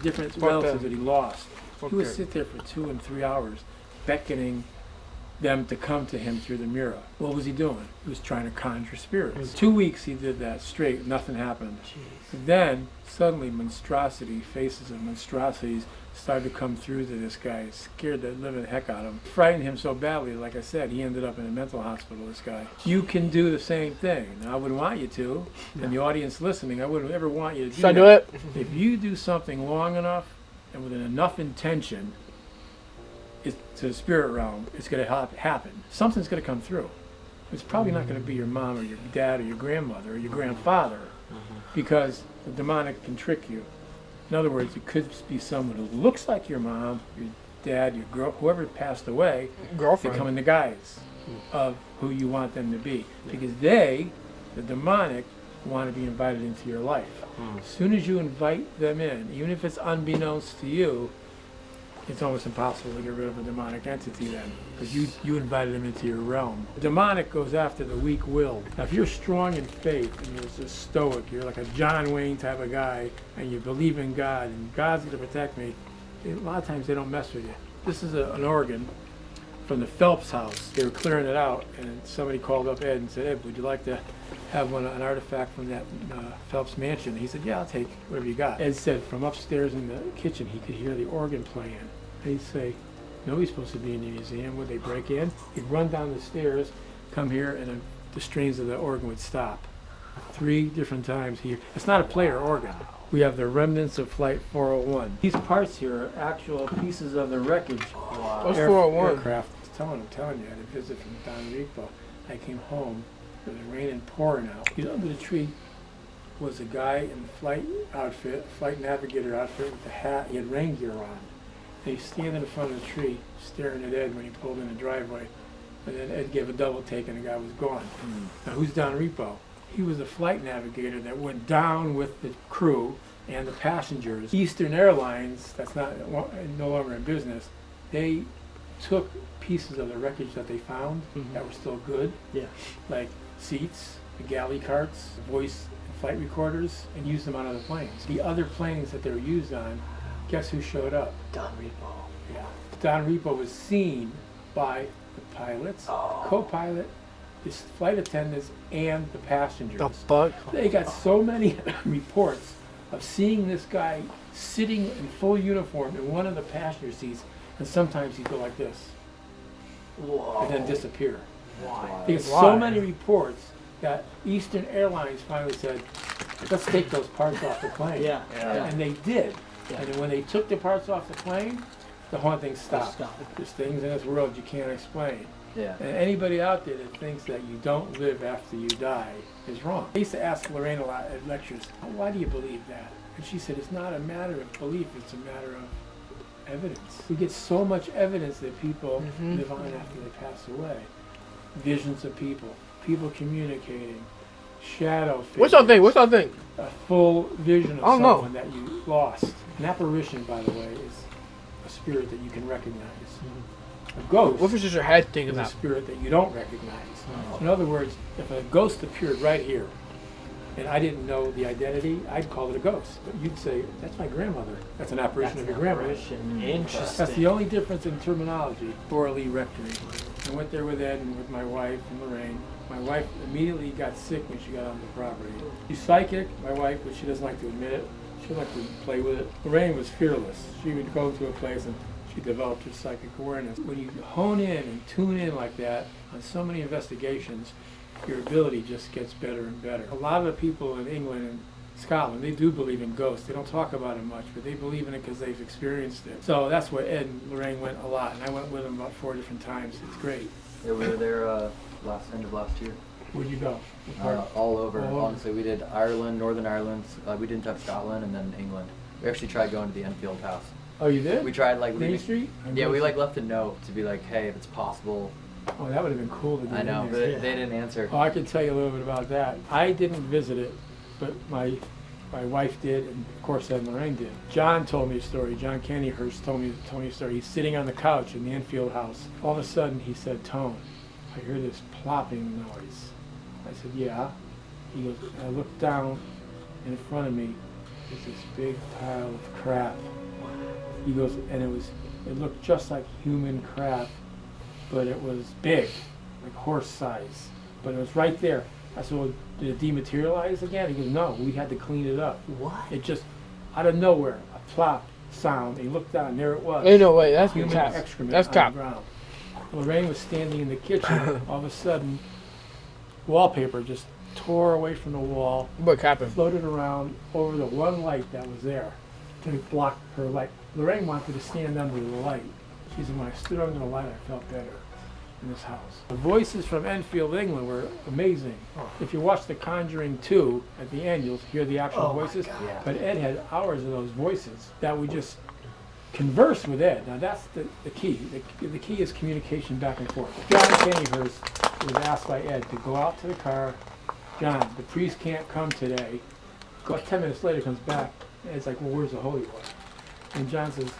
Different relatives that he lost. He would sit there for 2 and 3 hours beckoning them to come to him through the mirror. What was he doing? He was trying to conjure spirits. 2 weeks he did that straight, nothing happened. Then suddenly faces of monstrosities started to come through to this guy. It scared the living heck out of him. Frightened him so badly, like I said, he ended up in a mental hospital, this guy. You can do the same thing. Now, I wouldn't want you to, and the audience listening, I wouldn't ever want you to do that. Should I do it? If you do something long enough and with enough intention, to the spirit realm, it's going to happen. Something's going to come through. It's probably not going to be your mom or your dad or your grandmother or your grandfather, because the demonic can trick you. In other words, it could be someone who looks like your mom, your dad, your girl, whoever passed away, girlfriend, becoming the guise of who you want them to be, because they, the demonic, want to be invited into your life. As soon as you invite them in, even if it's unbeknownst to you, it's almost impossible to get rid of a demonic entity then, because you invited them into your realm. The demonic goes after the weak-willed. Now, if you're strong in faith and you're just stoic, you're like a John Wayne type of guy, and you believe in God, and God's going to protect me, a lot of times they don't mess with you. This is an organ from the Phelps house. They were clearing it out, and somebody called up Ed and said, Ed, would you like to have an artifact from that Phelps mansion? He said, yeah, I'll take whatever you got. Ed said from upstairs in the kitchen he could hear the organ playing. He'd say, nobody's supposed to be in the museum. Would they break in? He'd run down the stairs, come here, and the strings of the organ would stop. 3 different times here. It's not a player organ. We have the remnants of Flight 401. These parts here are actual pieces of the wreckage. What's 401? Aircraft. I'm telling you, I had a visit from Don Rico. I came home, it was raining, pouring out. Under the tree was a guy in flight outfit, flight navigator outfit with a hat. He had rain gear on. And he's standing in front of the tree, staring at Ed when he pulled in the driveway. And then Ed gave a double take and the guy was gone. Now, who's Don Repo? He was a flight navigator that went down with the crew and the passengers. Eastern Airlines, that's no longer in business, they took pieces of the wreckage that they found that were still good, like seats, the galley carts, the voice and flight recorders, and used them on other planes. The other planes that they were used on, guess who showed up? Don Repo. Yeah. Don Repo was seen by the pilots, co-pilot, the flight attendants, and the passengers. The fuck? They got so many reports of seeing this guy sitting in full uniform in one of the passenger seats, and sometimes he'd go like this. Whoa. And then disappear. Why? They got so many reports that Eastern Airlines finally said, let's take those parts off the plane. And they did. And then when they took the parts off the plane, the haunting stopped. There's things in this world you can't explain. And anybody out there that thinks that you don't live after you die is wrong. I used to ask Lorraine a lot at lectures, why do you believe that? And she said, it's not a matter of belief, it's a matter of evidence. We get so much evidence that people live on after they pass away. Visions of people communicating, shadow figures. What's that thing? A full vision of someone that you lost. An apparition, by the way, is a spirit that you can recognize. A ghost what if it's just your head thinking is that? a spirit that you don't recognize. In other words, if a ghost appeared right here, and I didn't know the identity, I'd call it a ghost. But you'd say, that's my grandmother. That's an apparition of your grandmother. Interesting. That's the only difference in terminology. Borley Rectory. I went there with Ed and with my wife and Lorraine. My wife immediately got sick when she got on the property. She's psychic, my wife, but she doesn't like to admit it. She doesn't like to play with it. Lorraine was fearless. She would go to a place and she developed her psychic awareness. When you hone in and tune in like that on so many investigations, your ability just gets better and better. A lot of the people in England and Scotland, they do believe in ghosts. They don't talk about it much, but they believe in it because they've experienced it. So that's where Ed and Lorraine went a lot, and I went with them about 4 different times. It's great. Yeah, we were there end of last year. Where'd you go? All over. Honestly, we did Ireland, Northern Ireland. We didn't touch Scotland, and then England. We actually tried going to the Enfield House. Oh, you did? We tried Main Street? Yeah, we left a note to be like, hey, if it's possible. Oh, that would have been cool to do. I know, but they didn't answer. Oh, I can tell you a little bit about that. I didn't visit it, but my My wife did, and of course Ed and Lorraine did. John told me a story. John Candyhurst told me a story. He's sitting on the couch in the Enfield house. All of a sudden he said, "Tone, I hear this plopping noise." I said, "Yeah." He goes, I looked down, and in front of me was this big pile of crap. He goes, and it looked just like human crap, but it was big, like horse size. But it was right there. I said, "Well, did it dematerialize again?" He goes, "No, we had to clean it up." What? It just, out of nowhere, a plop sound. He looked down, and there it was. Ain't no way. That's human cap. excrement That's on cap. the ground. Lorraine was standing in the kitchen. All of a sudden, wallpaper just tore away from the wall. What happened? Floated around over the one light that was there to block her light. Lorraine wanted to stand under the light. She said, "When I stood under the light, I felt better in this house." The voices from Enfield, England were amazing. If you watch The Conjuring 2, at the end, you'll hear the actual voices. But Ed had hours of those voices that we just converse with Ed. Now that's the key. The key is communication back and forth. John Candyhurst was asked by Ed to go out to the car. "John, the priest can't come today." About 10 minutes later comes back. Ed's like, "Well, where's the holy water?" And John says,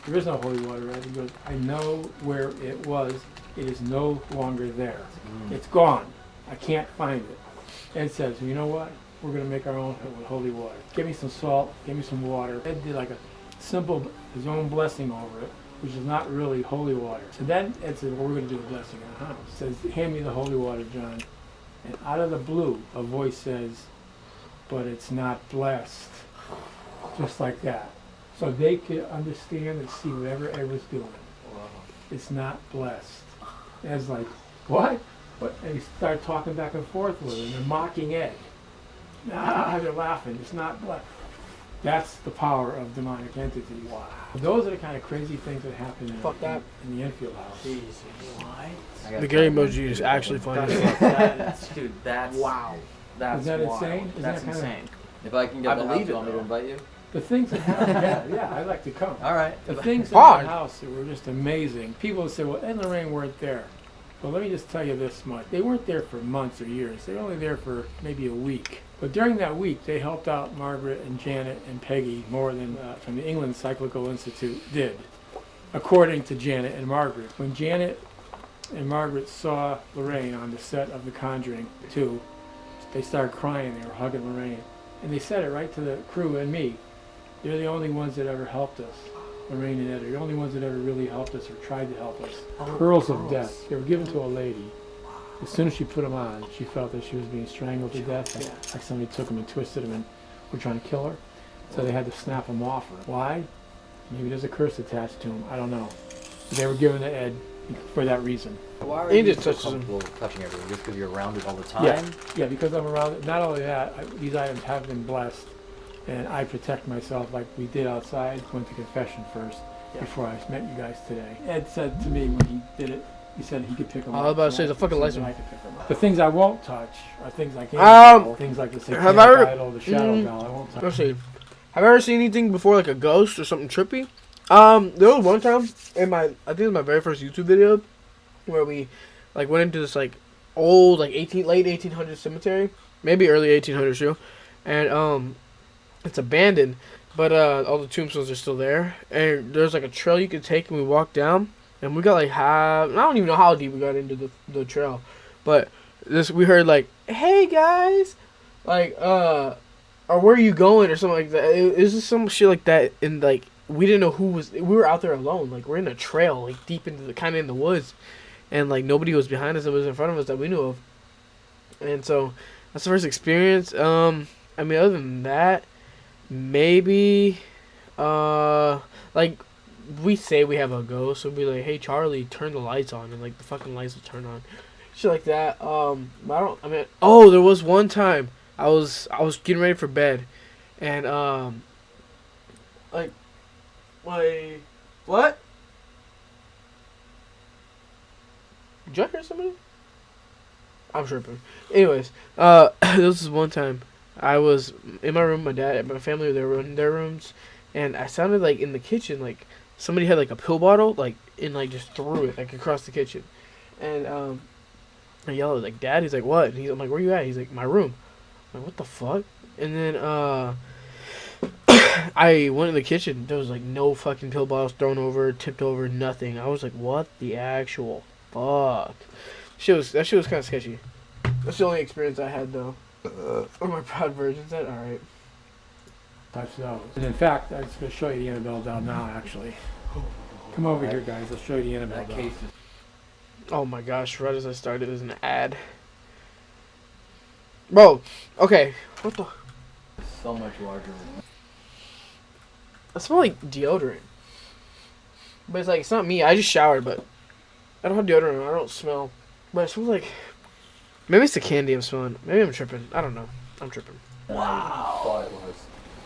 "There is no holy water, Ed." He goes, "I know where it was. It is no longer there. It's gone. I can't find it." Ed says, "You know what? We're going to make our own with holy water. Give me some salt. Give me some water." Ed did like a simple, his own blessing over it, which is not really holy water. So then Ed said, "Well, we're going to do a blessing in the house." Says, "Hand me the holy water, John." And out of the blue, a voice says, "But it's not blessed." Just like that. So they could understand and see whatever Ed was doing. It's not blessed. Ed's like, "What?" And he started talking back and forth with him and mocking Ed. They're laughing. It's not blessed. That's the power of demonic entities. Wow. Those are the kind of crazy things that happen in the Enfield house. Jesus. What? The Gary emoji is actually funny. Dude, that's wow. That's Is that wild. insane? That's insane. If I can get the house, believe you it, want me to though. invite you? The things that happen, yeah, I'd like to come. All right. The things in Fine. the house that were just amazing. People would say, "Well, Ed and Lorraine weren't there." Well, let me just tell you this much. They weren't there for months or years. They were only there for maybe a week. But during that week, they helped out Margaret and Janet and Peggy more than from the England Cyclical Institute did, according to Janet and Margaret. When Janet and Margaret saw Lorraine on the set of The Conjuring 2, they started crying. They were hugging Lorraine. And they said it right to the crew and me. They're the only ones that ever helped us. Lorraine and Ed are the only ones that ever really helped us or tried to help us. Pearls of death. They were given to a lady. As soon as she put them on, she felt that she was being strangled to death. Like somebody took them and twisted them and were trying to kill her. So they had to snap them off her. Why? Maybe there's a curse attached to them. I don't know. But they were given to Ed for that reason. Why are He you just so touches him. comfortable touching everything? Just because you're around it all the time? Yeah, because I'm around it. Not only that, these items have been blessed. And I protect myself like we did outside. Went to confession first before I met you guys today. Ed said to me when he did it, he said he could pick them up. I was about to say, the fucking license. license. The things I won't touch are things I can't. Things like the satanic idol, the shadow doll. I won't touch. Let's see. Have I ever seen anything before, like a ghost or something trippy? There was one time in I think it was my very first YouTube video, where we like went into this like old like late 1800s cemetery, maybe early 1800s too, and it's abandoned, but all the tombstones are still there, and there's like a trail you could take, and we walked down, and we got like I don't even know how deep we got into the trail, but we heard like, "Hey guys," like or "Where are you going?" or something like that. It was just some shit like that, and like we didn't know who was. We were out there alone, like we're in a trail, like deep into the kind of in the woods, and like nobody was behind us. It was in front of us that we knew of, and so that's the first experience. I mean, other than that, maybe like we say we have a ghost, so we'll be like, "Hey Charlie, turn the lights on," and like the fucking lights will turn on, shit like that. There was one time I was getting ready for bed, and what? Did you hear somebody? I'm tripping. Anyways, this is one time I was in my room. My dad and my family were in their rooms, and I sounded like in the kitchen, like somebody had like a pill bottle, like and like just threw it like across the kitchen, and I yelled like, "Dad!" He's like, "What?" And I'm like, "Where you at?" He's like, "My room." I'm like, "What the fuck?" And then I went in the kitchen. There was like no fucking pill bottles thrown over, tipped over, nothing. I was like, what the actual fuck? That shit was kind of sketchy. That's the only experience I had though. Or my proud virgin said, all right. Touch those. And in fact, I'm just going to show you the Annabelle doll now, actually. Come over here, guys. I'll show you the Annabelle doll. Oh my gosh, right as I started, it was an ad. Bro, okay. What the? So much larger. I smell like deodorant. But it's like, it's not me. I just showered, but I don't have deodorant. I don't smell. But it smells like... Maybe it's the candy I'm smelling. Maybe I'm tripping. I don't know. I'm tripping. Wow.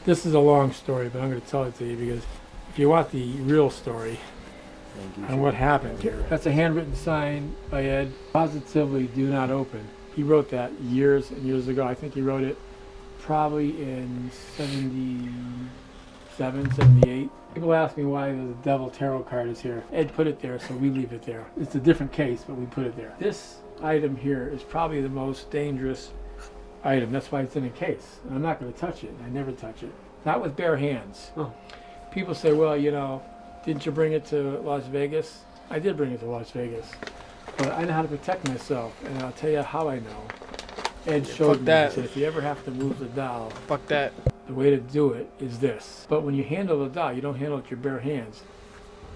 This is a long story, but I'm going to tell it to you because if you want the real story on what happened here. That's a handwritten sign by Ed. Positively do not open. He wrote that years and years ago. I think he wrote it probably in 77, 78. People ask me why the devil tarot card is here. Ed put it there, so we leave it there. It's a different case, but we put it there. This item here is probably the most dangerous item. That's why it's in a case. And I'm not going to touch it. I never touch it. Not with bare hands. Oh. People say, well, you know, didn't you bring it to Las Vegas? I did bring it to Las Vegas. But I know how to protect myself, and I'll tell you how I know. Ed showed me. that. He said, if you ever have to move the doll, Fuck that. the way to do it is this. But when you handle the doll, you don't handle it with your bare hands.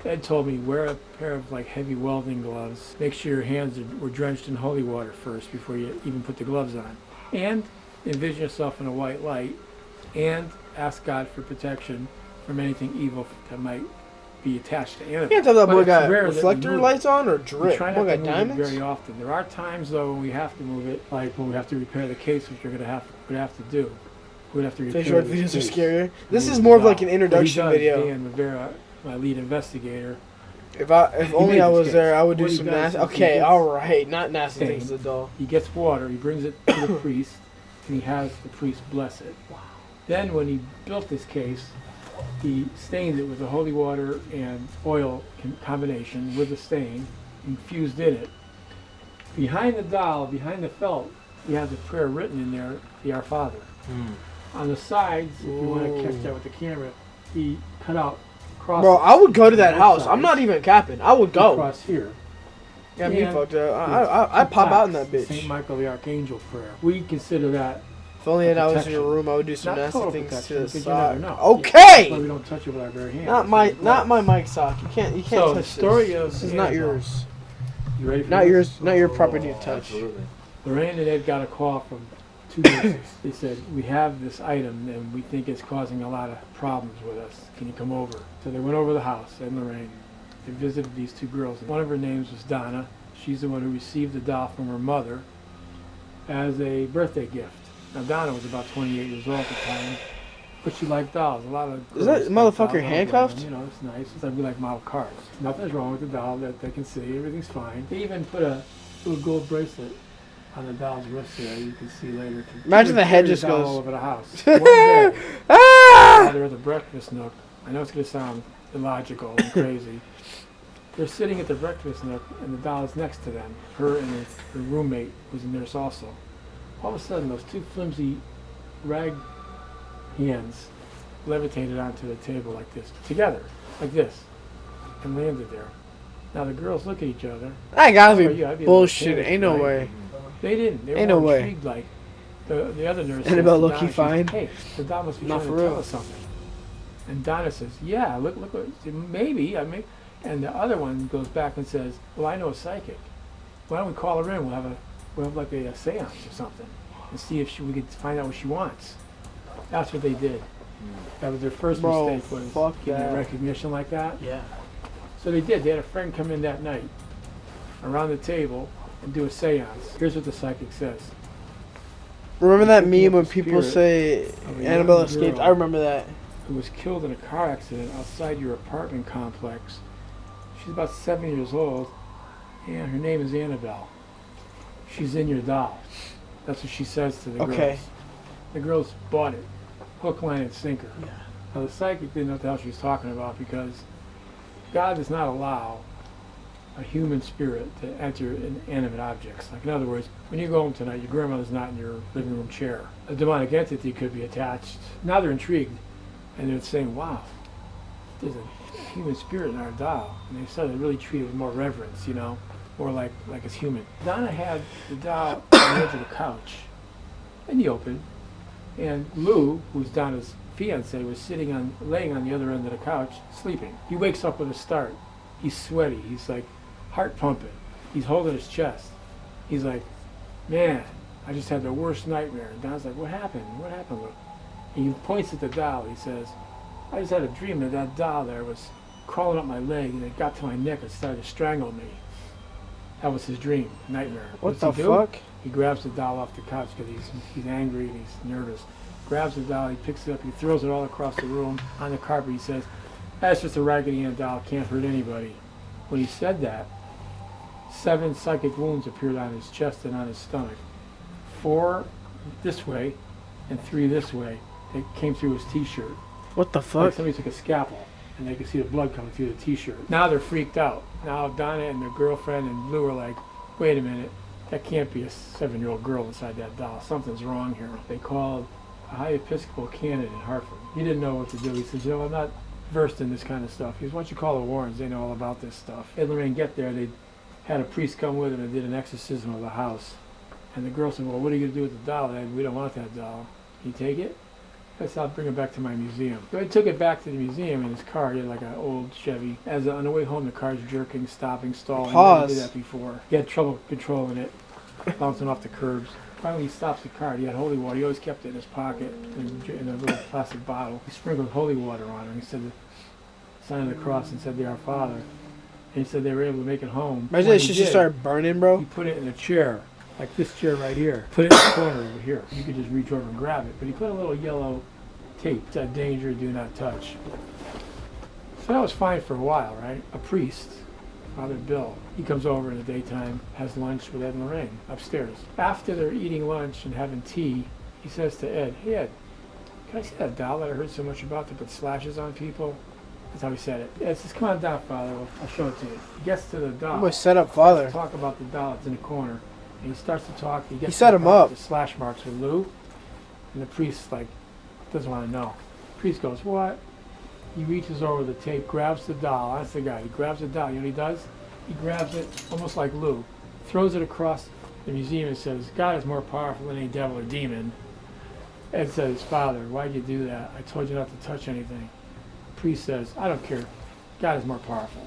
Ed told me, wear a pair of like heavy welding gloves. Make sure your hands were drenched in holy water first before you even put the gloves on. And envision yourself in a white light. And ask God for protection from anything evil that might be attached to animals. You can't tell that But boy it's got rare that we reflector move it. lights on or We drip. try Boy not to got move it diamonds. very often. There are times though when we have to move it, like when we have to repair the case, which we're gonna have to do. We'd have to repair Face short the videos are case. scarier. This Move is the more of doll. like an What he introduction does, video. Dan Rivera, my lead investigator. If He only made I this was there, case. I would do What he some does nasty. is he Okay, gets all right, not nasty stain. things to the doll. He gets water, he brings it to the priest, and he has the priest bless it. Then when he built this case, he stained it with the holy water and oil combination with the stain, infused in it. Behind the doll, behind the felt, he has a prayer written in there, the Our Father. On the sides, if you want to catch that with the camera, he cut out crosses. Bro, I would go to that on both house. I'm sides. not even capping. I would go. Across here. Yeah, me And fucked up. there's I two pop out in that plaques, bitch. St. Michael the Archangel prayer. We consider that If only I was in protection. your room, I would do some Not nasty total things protection, to the because you never side. know. Okay. That's why we don't touch it with our bare hands. Not my mic sock. You can't So, touch story this. of This is not Annabelle. yours. You ready for Not this? yours. Not your property to touch. Absolutely. Lorraine and Ed got a call from two nurses. They said, we have this item and we think it's causing a lot of problems with us. Can you come over? So they went over to the house, Ed and Lorraine. They visited these two girls. One of her names was Donna. She's the one who received the doll from her mother as a birthday gift. Now Donna was about 28 years old at the time, but she liked dolls. A lot of Is girls that like motherfucker dolls. I don't blame handcuffed? them. You know, it's nice. It's like we like model cars. Nothing's wrong with the doll that they can see. Everything's fine. They even put a little gold bracelet on the doll's wrist there. You can see later. Imagine the head Carry just doll goes. all over the house. One day, while they're at the breakfast nook. I know it's going to sound illogical and crazy. They're sitting at the breakfast nook, and the doll is next to them. Her and her roommate was a nurse also. All of a sudden, those two flimsy rag hands levitated onto the table like this, together, like this, and landed there. Now the girls look at each other. That gotta How be about you? I'd a little bullshit. panicked, Ain't no right? way. They didn't. They Ain't were no way. intrigued, like the other nurse. Annabelle says to look-y Donna, she says, fine. Hey, the doll must be Not trying for to real. tell us something. And Donna says, yeah, look what, maybe, I mean, and the other one goes back and says, well, I know a psychic. Why don't we call her in? We'll have like a seance or something and see if we could find out what she wants. That's what they did. That was their first Bro, mistake, was fuck getting that. recognition like that. Yeah. So they did. They had a friend come in that night around the table and do a seance. Here's what the psychic says. Remember that Picking meme up when the people spirit say of a Annabelle young escaped? girl I remember that. who was killed in a car accident outside your apartment complex. She's about 7 years old, and her name is Annabelle. She's in your doll. That's what she says to the Okay. girls. The girls bought it, hook, line, and sinker. Now the psychic didn't know what the hell she was talking about, because God does not allow a human spirit to enter inanimate objects. Like, in other words, when you go home tonight, your grandmother's not in your living room chair. A demonic entity could be attached. Now they're intrigued. And they're saying, wow, there's a human spirit in our doll. And they started to really treat it with more reverence, you know, more like it's human. Donna had the doll on the edge of the couch in the open, and Lou, who's Donna's fiance, was laying on the other end of the couch, sleeping. He wakes up with a start. He's sweaty. He's like heart pumping. He's holding his chest. He's like, man, I just had the worst nightmare. And Donna's like, what happened? What happened, Lou? And he points at the doll. He says, I just had a dream that that doll there was crawling up my leg, and it got to my neck and started to strangle me. That was his dream, nightmare. What the fuck? He grabs the doll off the couch because he's angry and he's nervous. Grabs the doll, he picks it up, he throws it all across the room on the carpet. He says, that's just a Raggedy Ann doll, can't hurt anybody. When he said that, 7 psychic wounds appeared on his chest and on his stomach. 4 this way and 3 this way. They came through his t-shirt. What the fuck? Like somebody took a scalpel and they could see the blood coming through the t-shirt. Now they're freaked out. Now Donna and their girlfriend and Lou are like, wait a minute, that can't be a 7-year-old girl inside that doll. Something's wrong here. They called a high Episcopal canon in Hartford. He didn't know what to do. He says, you know, I'm not versed in this kind of stuff. He says, why don't you call the Warrens? They know all about this stuff. Ed and Lorraine get there. They had a priest come with them and did an exorcism of the house. And the girl said, well, what are you going to do with the doll, Ed? We don't want that doll. Can you take it? I said, I'll bring it back to my museum. So I took it back to the museum in his car. He had like an old Chevy. On the way home, the car's jerking, stopping, stalling. Pause. He never did that before. He had trouble controlling it, bouncing off the curbs. Finally, he stops the car. He had holy water. He always kept it in his pocket in a little plastic bottle. He sprinkled holy water on it. He said the sign of the cross and said, "They Our Father." And he said they were able to make it home. Imagine this shit just started burning, bro. He put it in a chair, like this chair right here. Put it in the corner over here. You could just reach over and grab it. But he put a little yellow tape. It said, "Danger, do not touch." So that was fine for a while, right? A priest, Father Bill, he comes over in the daytime, has lunch with Ed and Lorraine upstairs. After they're eating lunch and having tea, he says to Ed, "Hey Ed, can I see that doll that I heard so much about to put slashes on people?" That's how he said it. Ed says, "Come on down, Father. I'll show it to you." He gets to the doll. I'm gonna set up Father. Talk about the doll that's in the corner. And he starts to talk. He set him up. The slash marks with Lou. And the priest, like, doesn't want to know. The priest goes, "What?" He reaches over the tape, grabs the doll. That's the guy. He grabs the doll. You know what he does? He grabs it, almost like Lou, throws it across the museum and says, "God is more powerful than any devil or demon." Ed says, "Father, why'd you do that? I told you not to touch anything." The priest says, "I don't care. God is more powerful."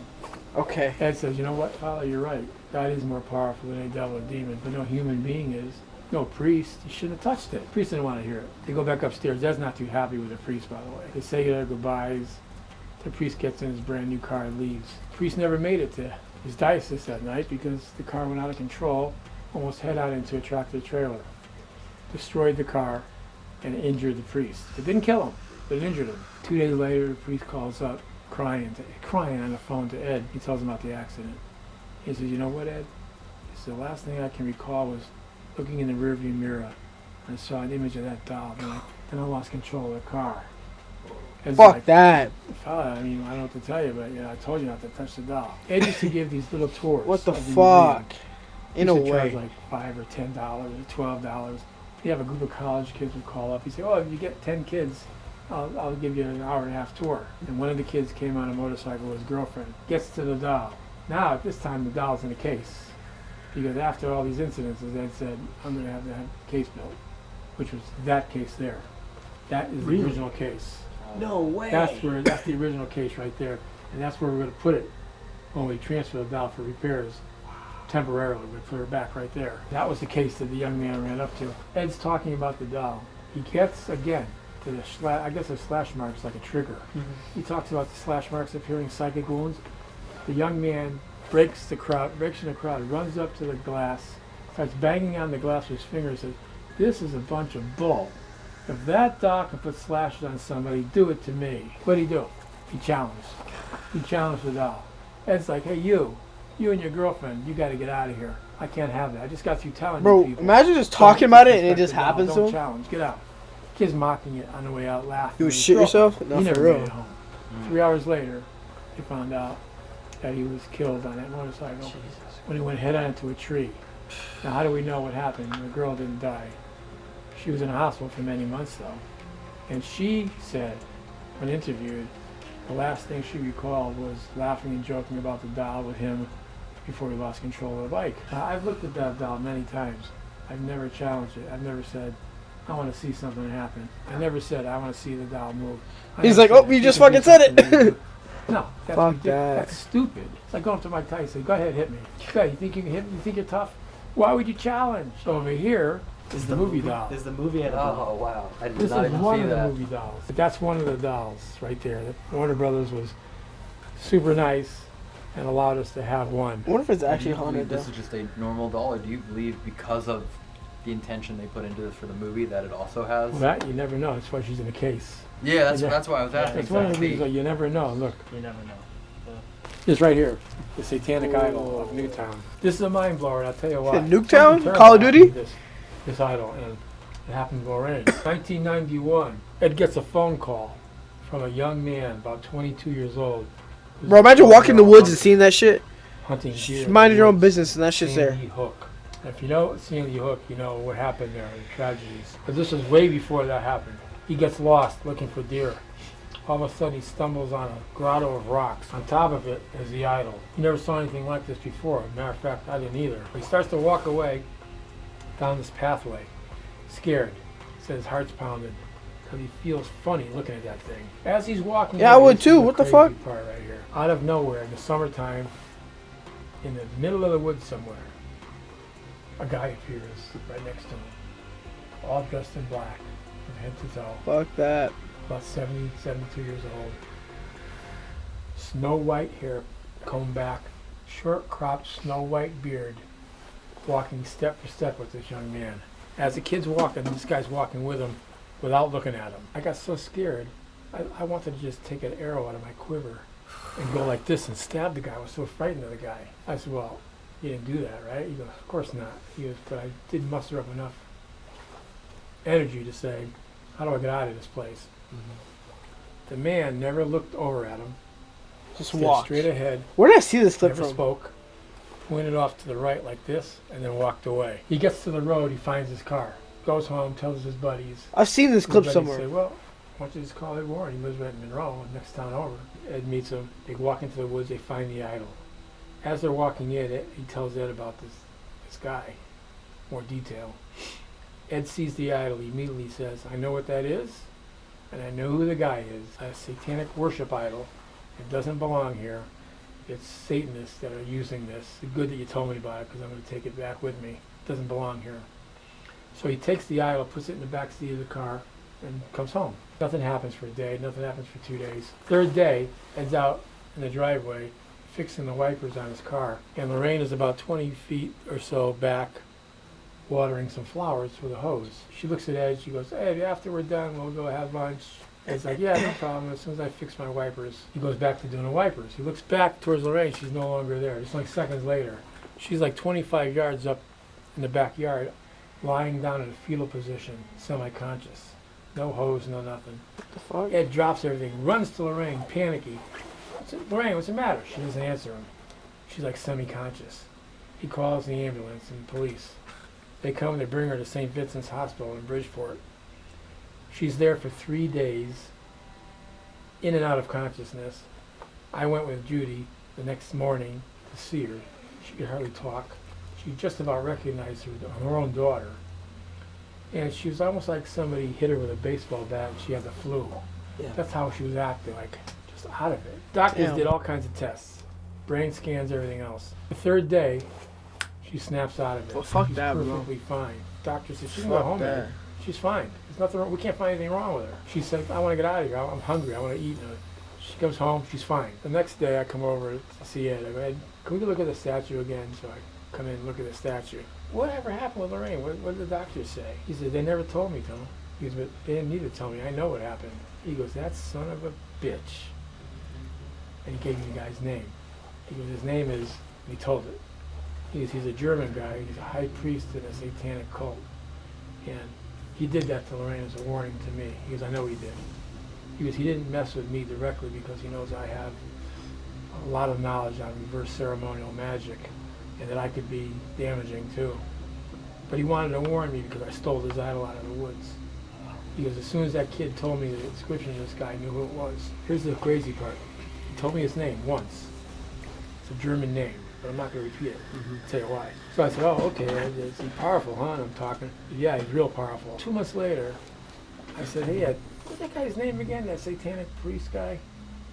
Okay. Ed says, "You know what, Father, you're right. God is more powerful than any devil or demon, but no human being is. No priest. You shouldn't have touched it." The priest didn't want to hear it. They go back upstairs. Ed's not too happy with the priest, by the way. They say their goodbyes. The priest gets in his brand new car and leaves. The priest never made it to his diocese that night because the car went out of control, almost head out into a tractor trailer, destroyed the car, and injured the priest. It didn't kill him, but it injured him. 2 days later, the priest calls up, crying on the phone to Ed. He tells him about the accident. He says, "You know what, Ed?" He said, "The last thing I can recall was looking in the rearview mirror. I saw an image of that doll. Then I lost control of the car." Ed's Fuck like, that. "Father, I mean, I don't know what to tell you, but I told you not to touch the doll." Ed used to give these little tours. What the of the fuck? museum. In a He used to way. charge like $5 or $10 or $12. You have a group of college kids would call up. He'd say, "Oh, if you get 10 kids, I'll give you an hour and a half tour." And one of the kids came on a motorcycle with his girlfriend. Gets to the doll. Now, at this time, the doll's in a case. Because after all these incidences, Ed said, "I'm going to have a case built," which was that case there. That is the original case. No way. That's the original case right there. And that's where we're going to put it when we transfer the doll for repairs temporarily. We put her back right there. That was the case that the young man ran up to. Ed's talking about the doll. He gets, again, to the I guess a slash mark's like a trigger. He talks about the slash marks appearing psychic wounds. The young man breaks in the crowd, runs up to the glass, starts banging on the glass with his fingers, says, "This is a bunch of bull. If that doll can put slashes on somebody, do it to me." What'd he do? He challenged. He challenged the doll. Ed's like, "Hey, you and your girlfriend, you got to get out of here. I can't have that. I just got through telling Bro, you people." imagine just talking about it and it Disrespect just the doll. happens to Don't him. challenge. Get out. Kid's mocking it on the way out, laughing. You would His shit yourself? girlfriend, No, he for never real. made it home. 3 hours later, they found out that he was killed on that motorcycle when he went head on into a tree. Now, how do we know what happened? The girl didn't die. She was in a hospital for many months, though. And she said when interviewed, the last thing she recalled was laughing and joking about the doll with him before he lost control of the bike. I've looked at that doll many times. I've never challenged it. I've never said, I want to see something happen. I never said, I want to see the doll move. He's like, oh, you just fucking said it. No, that's Fuck ridiculous. that. That's stupid. It's like going up to Mike Tyson and say, go ahead, hit me. Okay, you think you can hit me? You think you're tough? Why would you challenge? So over here is the movie doll. Is the movie at Oh, wow. I did This not is even one see of the that. movie dolls. That's one of the dolls right there. Warner Brothers was super nice and allowed us to have one. I wonder if it's Do actually you believe haunted. this is just a normal doll, or do you believe because of the intention they put into this for the movie that it also has? Well, that you never know. That's why she's in a case. Yeah, that's why I was asking. That's one of the reasons that you never know. Look, You never know. this right here, the Satanic Idol of Newtown. This is a mind blower, and I'll tell you why. In Nuketown? Something terrible Call of happened Duty? to This idol, and it happened in Lorraine. 1991, Ed gets a phone call from a young man, about 22 years old. who's Bro, imagine walking in the woods and seeing that shit. hunting deer. Just in mind the your own woods. business and that shit's there. Sandy Hook. If you know Sandy Hook, you know what happened there, the tragedies. But this was way before that happened. He gets lost looking for deer. All of a sudden he stumbles on a grotto of rocks. On top of it is the idol. He never saw anything like this before. Matter of fact, I didn't either. He starts to walk away down this pathway, scared. He said his heart's pounding because he feels funny looking at that thing. As he's walking Yeah, I away, would this too. is What the crazy fuck? part right here. Out of nowhere in the summertime, in the middle of the woods somewhere, a guy appears right next to him, all dressed in black from head to toe, Fuck that. about 70, 72 years old. Snow white hair combed back, short cropped snow white beard, walking step for step with this young man. As the kid's walking, this guy's walking with him without looking at him. I got so scared, I wanted to just take an arrow out of my quiver and go like this and stab the guy. I was so frightened of the guy. I said, well, you didn't do that, right? He goes, of course not. He goes, but I did muster up enough energy to say, how do I get out of this place? The man never looked over at him. Just Stayed walked. straight ahead. Where did I see this clip Never from? spoke. Pointed off to the right like this, and then walked away. He gets to the road. He finds his car. Goes home. Tells his buddies. I've seen this His clip buddies somewhere. Say, well, why don't you just call Ed Warren? He lives right in Monroe, next town over. Ed meets him. They walk into the woods. They find the idol. As they're walking in, he tells Ed about this guy. More detail. Ed sees the idol. He immediately says, I know what that is, and I know who the guy is. A satanic worship idol. It doesn't belong here. It's Satanists that are using this. It's good that you told me about it because I'm going to take it back with me. It doesn't belong here. So he takes the idol, puts it in the back seat of the car, and comes home. Nothing happens for a day. Nothing happens for 2 days. Third day, Ed's out in the driveway fixing the wipers on his car. And Lorraine is about 20 feet or so back watering some flowers with a hose. She looks at Ed. She goes, hey, after we're done, we'll go have lunch. Ed's like, yeah, no problem. As soon as I fix my wipers, he goes back to doing the wipers. He looks back towards Lorraine. She's no longer there. Just like seconds later, she's like 25 yards up in the backyard, lying down in a fetal position, semi-conscious. No hose, no nothing. What the fuck? Ed drops everything, runs to Lorraine, panicky. Lorraine, what's the matter? She doesn't answer him. She's like semi-conscious. He calls the ambulance and police. They come, they bring her to St. Vincent's Hospital in Bridgeport. She's there for 3 days, in and out of consciousness. I went with Judy the next morning to see her. She could hardly talk. She just about recognized her own daughter. And she was almost like somebody hit her with a baseball bat and she had the flu. Yeah. That's how she was acting, like just out of it. Doctors Damn. did all kinds of tests, brain scans, everything else. The third day, she snaps out of it. Well, fuck She's that, bro. perfectly fine. Doctor said she can go Fuck home. that. Man. She's fine. There's nothing wrong. We can't find anything wrong with her. She said, I want to get out of here. I'm hungry. I want to eat. She comes home. She's fine. The next day, I come over to see Ed. I go, Ed, can we look at the statue again? So I come in and look at the statue. Whatever happened with Lorraine? What did the doctors say? He said, they never told me, Tom. He goes, but they didn't need to tell me. I know what happened. He goes, that son of a bitch. And he gave me the guy's name. He goes, his name is, and he told it. He's a German guy. He's a high priest in a satanic cult. And he did that to Lorraine as a warning to me. He goes, I know he did. He goes, he didn't mess with me directly because he knows I have a lot of knowledge on reverse ceremonial magic and that I could be damaging too. But he wanted to warn me because I stole his idol out of the woods. He goes, as soon as that kid told me the description of this guy, I knew who it was. Here's the crazy part. He told me his name once. It's a German name, but I'm not going to repeat it. I'll tell you why. So I said, oh, okay, is he powerful, huh? And I'm talking. Yeah, he's real powerful. 2 months later, I said, hey, what's that guy's name again, that satanic priest guy?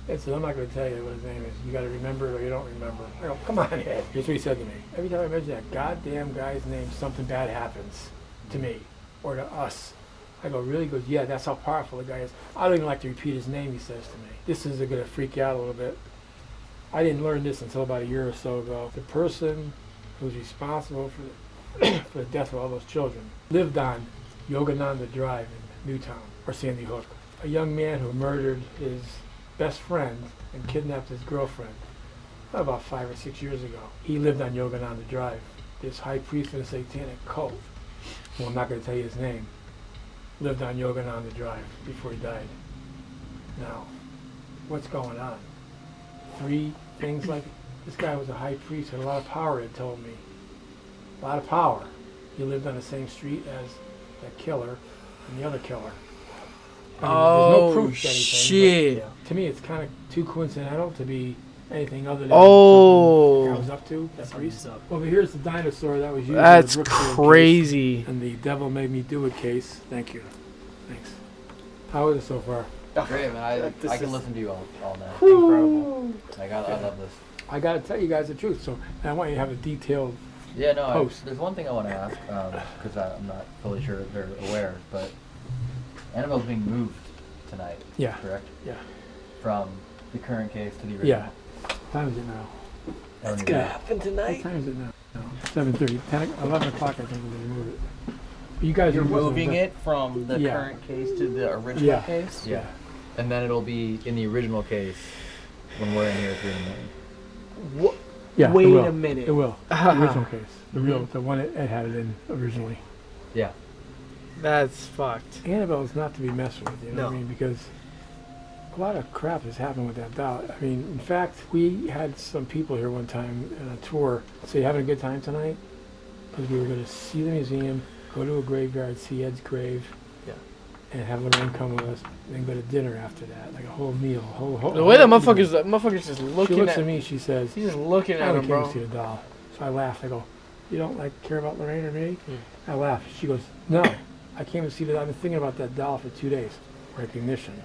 He said, I'm not going to tell you what his name is. You got to remember it or you don't remember. I go, come on, Ed. Here's what he said to me. Every time I mention that goddamn guy's name, something bad happens to me or to us. I go, really? He goes, yeah, that's how powerful the guy is. I don't even like to repeat his name, he says to me. This is going to freak you out a little bit. I didn't learn this until about a year or so ago. The person who's responsible for the death of all those children lived on Yogananda Drive in Newtown, or Sandy Hook. A young man who murdered his best friend and kidnapped his girlfriend about 5 or 6 years ago. He lived on Yogananda Drive. This high priest in a satanic cult, well, I'm not going to tell you his name, lived on Yogananda Drive before he died. Now, what's going on? 3 things like this guy was a high priest, had a lot of power, it told me. A lot of power. He lived on the same street as that killer and the other killer. I mean, there's no proof to anything, shit. but, to me, it's kind of too coincidental to be anything other than something I was up to. That priest. Well, but here's the dinosaur that was used. That's in the Brookfield crazy. Case, and the devil made me do it case. Thank you. Thanks. How is it so far? Great, man. I can listen to you all night. Incredible. I love this. I got to tell you guys the truth, so I want you to have a detailed Yeah, no, post. there's one thing I want to ask, because I'm not fully sure if they're aware, but Annabelle's being moved tonight, Yeah. correct? Yeah. From the current case to the original? Yeah. What time is it now? What's going to happen tonight? What time is it now? 7:30. 11 o'clock, I think we're going to move it. You guys You're are moving it from the Yeah. current case to the original case? Yeah. And then it'll be in the original case when we're in here at 3 in the morning. What? Yeah, Wait it will. a minute. It will. The original case. The real, the one it had it in originally. Yeah. That's fucked. Annabelle is not to be messed with, you know what I No. mean? Because a lot of crap has happened with that doll. I mean, in fact, we had some people here one time on a tour say, having a good time tonight? Because we were going to see the museum, go to a graveyard, see Ed's grave, and have Lorraine come with us, and then go to dinner after that, like a whole meal. The way that motherfucker's just looking she looks at at me, she says, he's just looking I at don't him, care bro. to see the doll. So I laughed. I go, you don't care about Lorraine or me? I laughed. She goes, no, I came to see that. I've been thinking about that doll for 2 days. Recognition.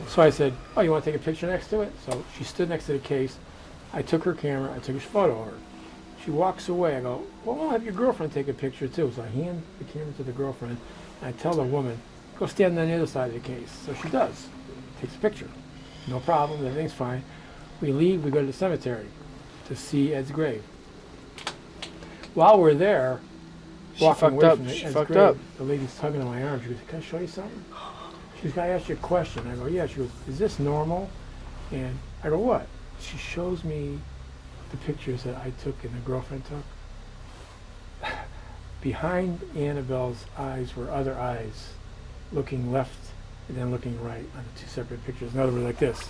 So I said, oh, you want to take a picture next to it? So she stood next to the case. I took her camera. I took a photo of her. She walks away. I go, well, I'll have your girlfriend take a picture too. So I hand the camera to the girlfriend, and I tell the woman, go stand on the other side of the case. So she does. Takes a picture. No problem. Everything's fine. We leave. We go to the cemetery to see Ed's grave. While we're there, She walking fucked away up. from She Ed's fucked grave, up. the lady's tugging on my arm. She goes, can I show you something? She goes, can I ask you a question? I go, yeah. She goes, is this normal? And I go, what? She shows me the pictures that I took and the girlfriend took. Behind Annabelle's eyes were other eyes, looking left and then looking right on the 2 separate pictures. In other words, like this.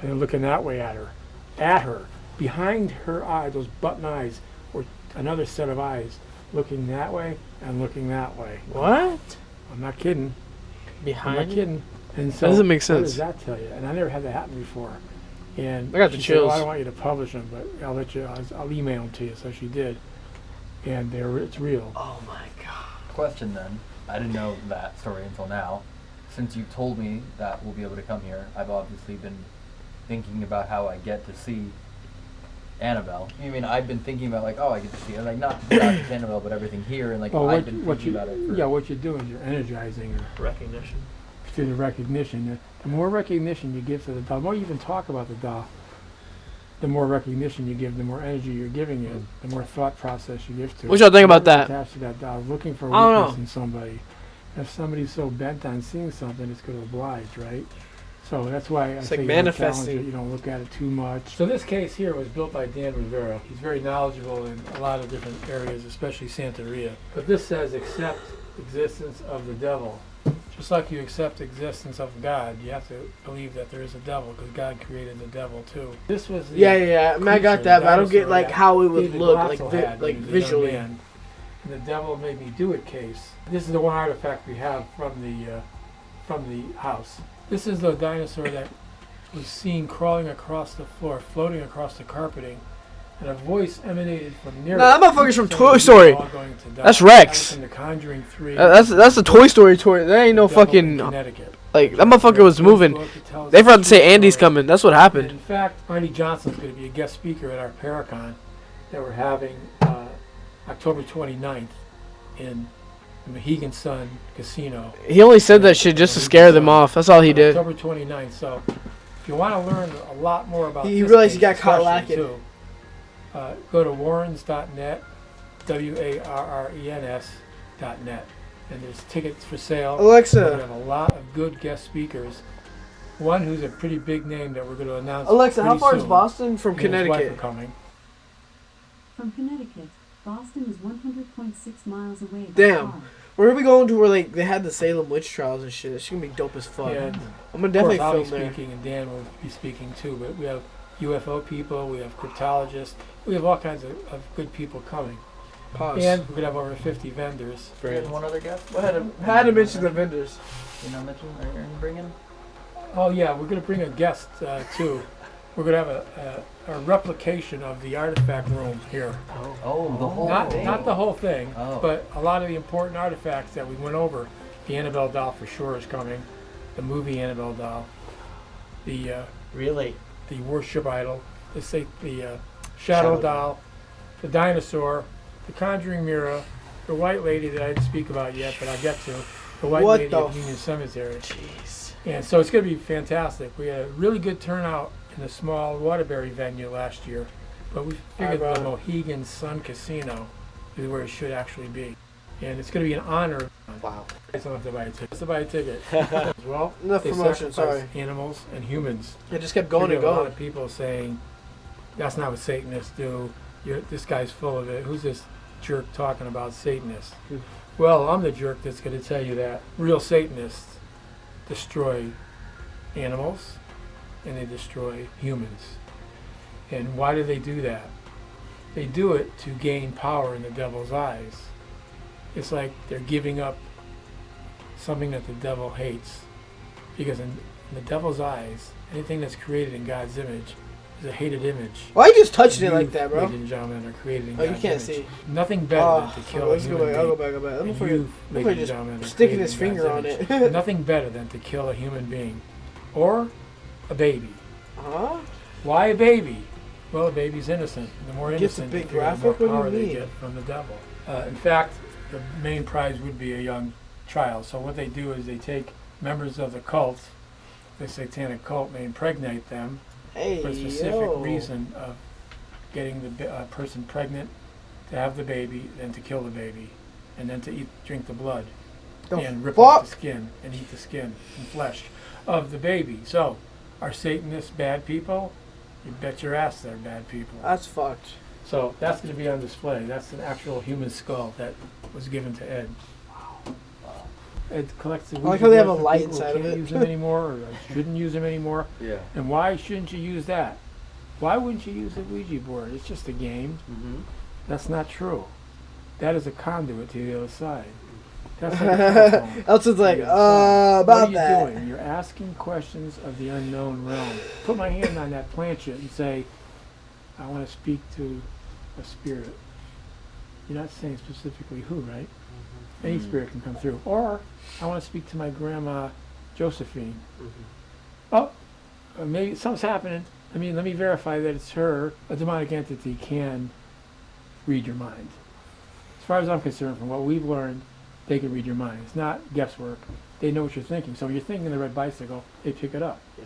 And then looking that way at her. At her. Behind her eye, those button eyes, were another set of eyes looking that way and looking that way. What? I'm not kidding. Behind? I'm not kidding. And so That doesn't make what sense. does that tell you? And I never had that happen before. And I got the she said, "Well, chills." I don't want you to publish them, but I'll let you. I'll email them to you." So she did, and it's real. Oh my god. Question then. I didn't know that story until now. Since you told me that we'll be able to come here, I've obviously been thinking about how I get to see Annabelle. I mean, I've been thinking about like, oh, I get to see her, like not just Annabelle, but everything here, and like Well, I've been thinking about it. what you're doing is you're energizing her. Recognition. Through the recognition. The more recognition you give to the doll, the more you even talk about the doll, the more recognition you give, the more energy you're giving it, the more thought process you give to it. What y'all think about that? Attached to that doll, looking for I don't weakness know. in somebody. If somebody's so bent on seeing something, it's going to oblige, right? So that's why I It's say like you have a manifesting. challenge that you don't look at it too much. So this case here was built by Dan Rivera. He's very knowledgeable in a lot of different areas, especially Santeria. But this says accept existence of the devil. Just like you accept existence of God, you have to believe that there is a devil because God created the devil too. This was the Yeah. I mean, I got creature, that, the but I don't get dinosaur like that how it would David look Glatzel like had when he was a young visually. man. in the Devil Made Me Do It case. This is the one artifact we have from the house. This is the dinosaur that was seen crawling across the floor, floating across the carpeting, and a voice emanated from near. Nah, that motherfucker's from Toy Story. That's Rex. From the Conjuring 3. That's a Toy Story toy. That ain't no fucking. Like, that motherfucker was moving. They forgot to say Andy's coming. That's what happened. In fact, Arnie Johnson's going to be a guest speaker at our Paracon that we're having October 29th in the Mohegan Sun Casino. He only said that shit just to scare them off. That's all he did. October 29th. So, if you want to learn a lot more about he this realized case, he got caught especially lacking. Too, go to warrens.net, warrens.net. And there's tickets for sale. Alexa. We have a lot of good guest speakers. One who's a pretty big name that we're going to announce. Alexa, how far soon. is Boston from He and his wife Connecticut? are coming. From Connecticut, Boston is 100.6 miles away by Damn. car. Where are we going to where like they had the Salem witch trials and shit? It's gonna be dope as fuck. Yeah, I'm gonna definitely of course, I'll film be there. speaking and Dan will be speaking too. But we have UFO people, we have cryptologists, we have all kinds of good people coming. Pause. And we're gonna have over 50 vendors. There's one other guest. Had to mention the vendors. You know, mention are you gonna bring in? Oh yeah, we're gonna bring a guest too. We're gonna have a replication of the artifact room here. Oh, the whole thing. Not the whole thing, Oh. but a lot of the important artifacts that we went over. The Annabelle doll for sure is coming. The movie Annabelle doll. The the worship idol. The shadow doll. The dinosaur. The conjuring mirror. The white lady that I didn't speak about yet, but I'll get to. The white What lady the of Union Cemetery. Jeez. And so it's going to be fantastic. We had a really good turnout in a small Waterbury venue last year, but we figured the Mohegan Sun Casino is where it should actually be. And it's going to be an honor. Wow. I don't have to buy a ticket. Let's buy a ticket. As well, Enough they promotion, sacrifice sorry. animals and humans. It just kept going We and have a lot going. of people saying, that's not what Satanists do. This guy's full of it. Who's this jerk talking about Satanists? Well, I'm the jerk that's going to tell you that real Satanists destroy animals and they destroy humans. And why do they do that? They do it to gain power in the devil's eyes. It's like they're giving up something that the devil hates. Because in the devil's eyes, anything that's created in God's image is a hated image. Why you just touching it You, like that, bro? ladies and gentlemen, are created in Oh, you God's can't image. see. Nothing better than to kill a let's go human back. I'll go being. back. Let me And forget. you, ladies and gentlemen, are Sticking created his in finger God's on image. it. Nothing better than to kill a human being. Or a baby. Huh? Why a baby? Well, a baby's innocent. The more Gets a innocent, big the more graphic? What do you power they mean? get from the devil. In fact, the main prize would be a young child. So what they do is they take members of the cult, the satanic cult, may impregnate them Hey, for a specific reason of getting the person pregnant, to have the baby, then to kill the baby, and then to drink the blood, and rip off the skin and eat the skin and flesh of the baby. So, are Satanists bad people? You bet your ass they're bad people. That's fucked. So that's going to be on display. That's an actual human skull that was given to Ed. Ed collects the I like how they have a boards for light people who inside of can't it. use them anymore, or shouldn't use them anymore. Yeah. And why shouldn't you use that? Why wouldn't you use the Ouija board? It's just a game. Mm-hmm. That's not true. That is a conduit to the other side. That's like a telephone. Elson's like, To the other side. about What are you that. doing? You're asking questions of the unknown realm. Put my hand on that planchette and say, I want to speak to a spirit. You're not saying specifically who, right? Mm-hmm. Any spirit can come through. Or, I want to speak to my grandma, Josephine. Oh, maybe something's happening. Let me verify that it's her. A demonic entity can read your mind. As far as I'm concerned, from what we've learned, they can read your mind. It's not guesswork. They know what you're thinking. So when you're thinking the red bicycle, they pick it up. Yeah.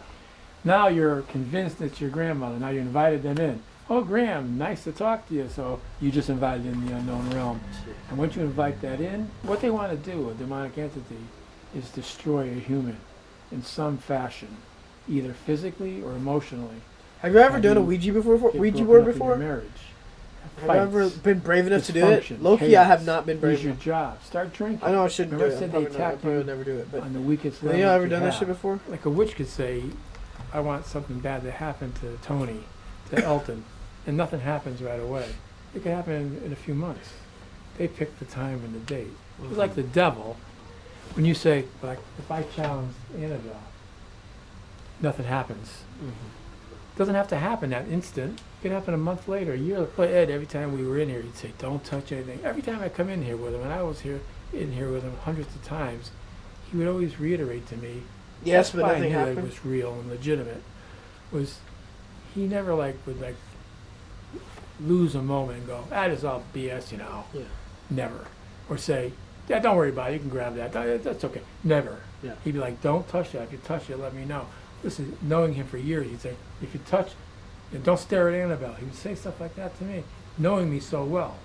Now you're convinced it's your grandmother. Now you invited them in. Oh, Graham, nice to talk to you. So you just invited in the unknown realm. And once you invite that in, what they want to do, a demonic entity, is destroy a human in some fashion, either physically or emotionally. Have you ever done a Ouija get Ouija broken board up in your before? marriage. Have you ever been brave enough to do it? Dysfunction, Low-key, I chaos. have not been brave Lose your enough. job. Start drinking. I know I shouldn't Remember do I it. said I they probably, attack probably you would never do it. But on the weakest have level. you ever you done this have. shit before? Like a witch could say, I want something bad to happen to Tony, to Elton, and nothing happens right away. It could happen in a few months. they pick the time and the date. It's like the devil. When you say, like, if I challenge Annabelle, nothing happens. It doesn't have to happen that instant. It could happen a month later, a year later. But Ed, every time we were in here, he'd say, don't touch anything. Every time I come in here with him, and I was in here with him hundreds of times, he would always reiterate to me, yes, but nothing I knew happened. that was real and legitimate, was he never would lose a moment and go, that is all BS, you know. Yeah. Never. Or say, yeah, don't worry about it, you can grab that. That's okay. Never. Yeah. He'd be like, don't touch that. If you touch it, let me know. Listen, knowing him for years, he'd say, if you touch, don't stare at Annabelle. He would say stuff like that to me, knowing me so well.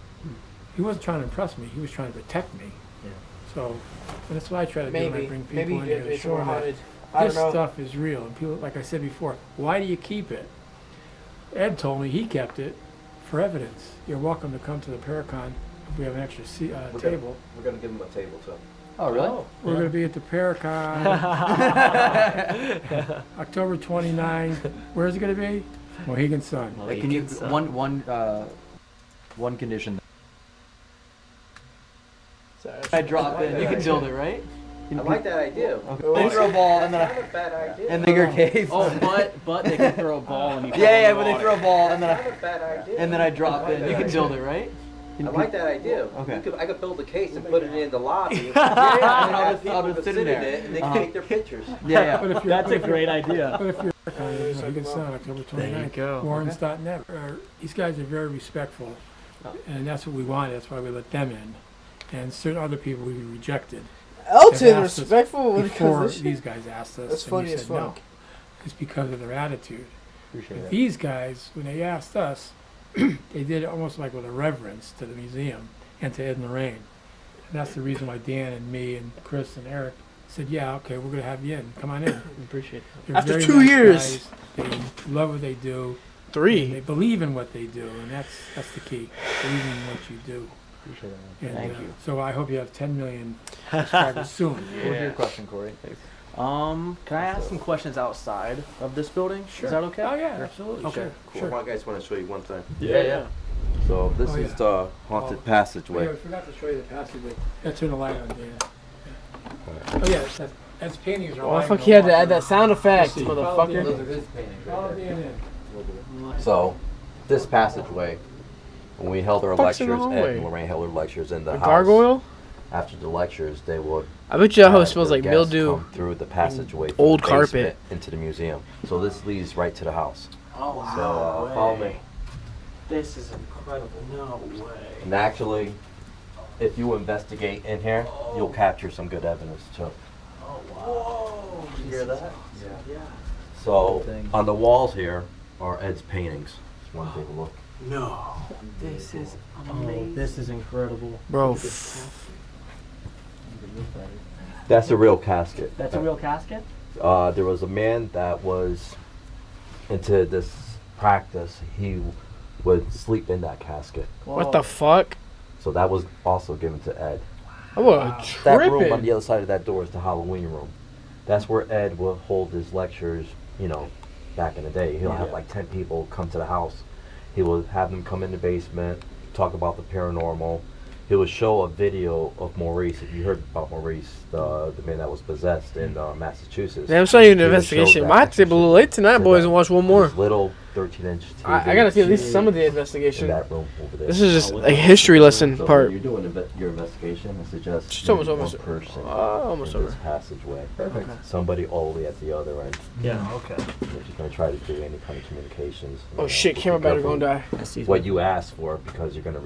He wasn't trying to impress me. He was trying to protect me. Yeah. So, and that's what I try to do when I bring people in here to it's show more them that haunted. I this don't know. stuff is real. And people, like I said before, why do you keep it? Ed told me he kept it for evidence. You're welcome to come to the Paracon if we have an extra table. We're gonna give him a table too. Oh, really? We're going to be at the Paracon October 29. Where's it going to be? Mohegan Sun. Hey, can you one condition? I drop in. You can build it, right? I like that idea. They throw a ball and then Not a bad idea. and bigger cave. Oh, but they can throw a ball and you can Yeah, but they throw a ball and then Not a bad idea. and then I drop in. You can build it, right? I like that idea. Okay. I could build a case and put it in the lobby. Yeah, and have I'll people just sit sit in in there. it and they can take their pictures. Yeah. But if you're, That's a great idea. But if you're Mohegan Sun, October 29, go. Warrens.net, these guys are very respectful. And that's what we wanted. That's why we let them in. And certain other people we rejected. Elton, have asked us respectful when it before comes to this these shit? guys asked us. That's and we funny as said no. fuck. It's because of their attitude. Appreciate But that. these guys, when they asked us, they did it almost like with a reverence to the museum and to Ed and Lorraine. And that's the reason why Dan and me and Chris and Eric said, yeah, okay, we're going to have you in. Come on in. Appreciate They're After very 2 nice years. guys. They love what they do. 3. And they believe in what they do, and that's the key. Believing in what you do. Appreciate that. And, Thank you. So I hope you have 10 million subscribers soon. What was your question, Corey? Can I ask some questions outside of this building? Sure. Is that okay? Oh, yeah, absolutely. Okay. Cool. Sure. I guys want to show you one thing. Yeah. So this Oh, is yeah. the haunted Oh, passageway. yeah, we forgot to show you the passageway. Let's turn the light on, Dan. Oh, yeah, that's paintings are Oh, lying fuck, on he had the to wall. add that sound effect, See, follow Dan motherfucker. in. his paintings Follow Dan in. So this passageway, when we held our Fuck's in the lectures, Ed hallway? and Lorraine held their lectures in the A house. gargoyle? After the lectures, they would. I bet you that house have smells their like guests mildew. come through the passageway, from old the basement carpet. into the museum. So this leads right to the house. Oh, wow. So follow me. This is incredible. No way. And actually, if you investigate in here, you'll capture some good evidence too. Oh, wow. You hear that? Yeah. So Thing. on the walls here are Ed's paintings. Just want to take a look. No. This is amazing. This is incredible. Bro. That's a real casket. That's a real casket? There was a man that was into this practice. He would sleep in that casket. What the fuck? So that was also given to Ed. I was That room on tripping. the other side of that door is the Halloween room. That's where Ed would hold his lectures, you know, back in the day. He'll have like 10 people come to the house. He would have them come in the basement, talk about the paranormal. He would show a video of Maurice. If you heard about Maurice, the man that was possessed in Massachusetts. Yeah, I'm showing you the He would show investigation. that Might have to stay up a little late tonight, boys, and watch one more. His little 13-inch TV. I gotta see at least some of the in investigation. that room over there. This is just a history lesson So part. when you're doing your investigation, I suggest Just almost one over. person Almost in over. this passageway. Perfect. Somebody all the way at the other end. Yeah, okay. If you're going to try to do any kind of communications. Oh you shit, know, camera be battery careful gonna die. What you ask for, because you're gonna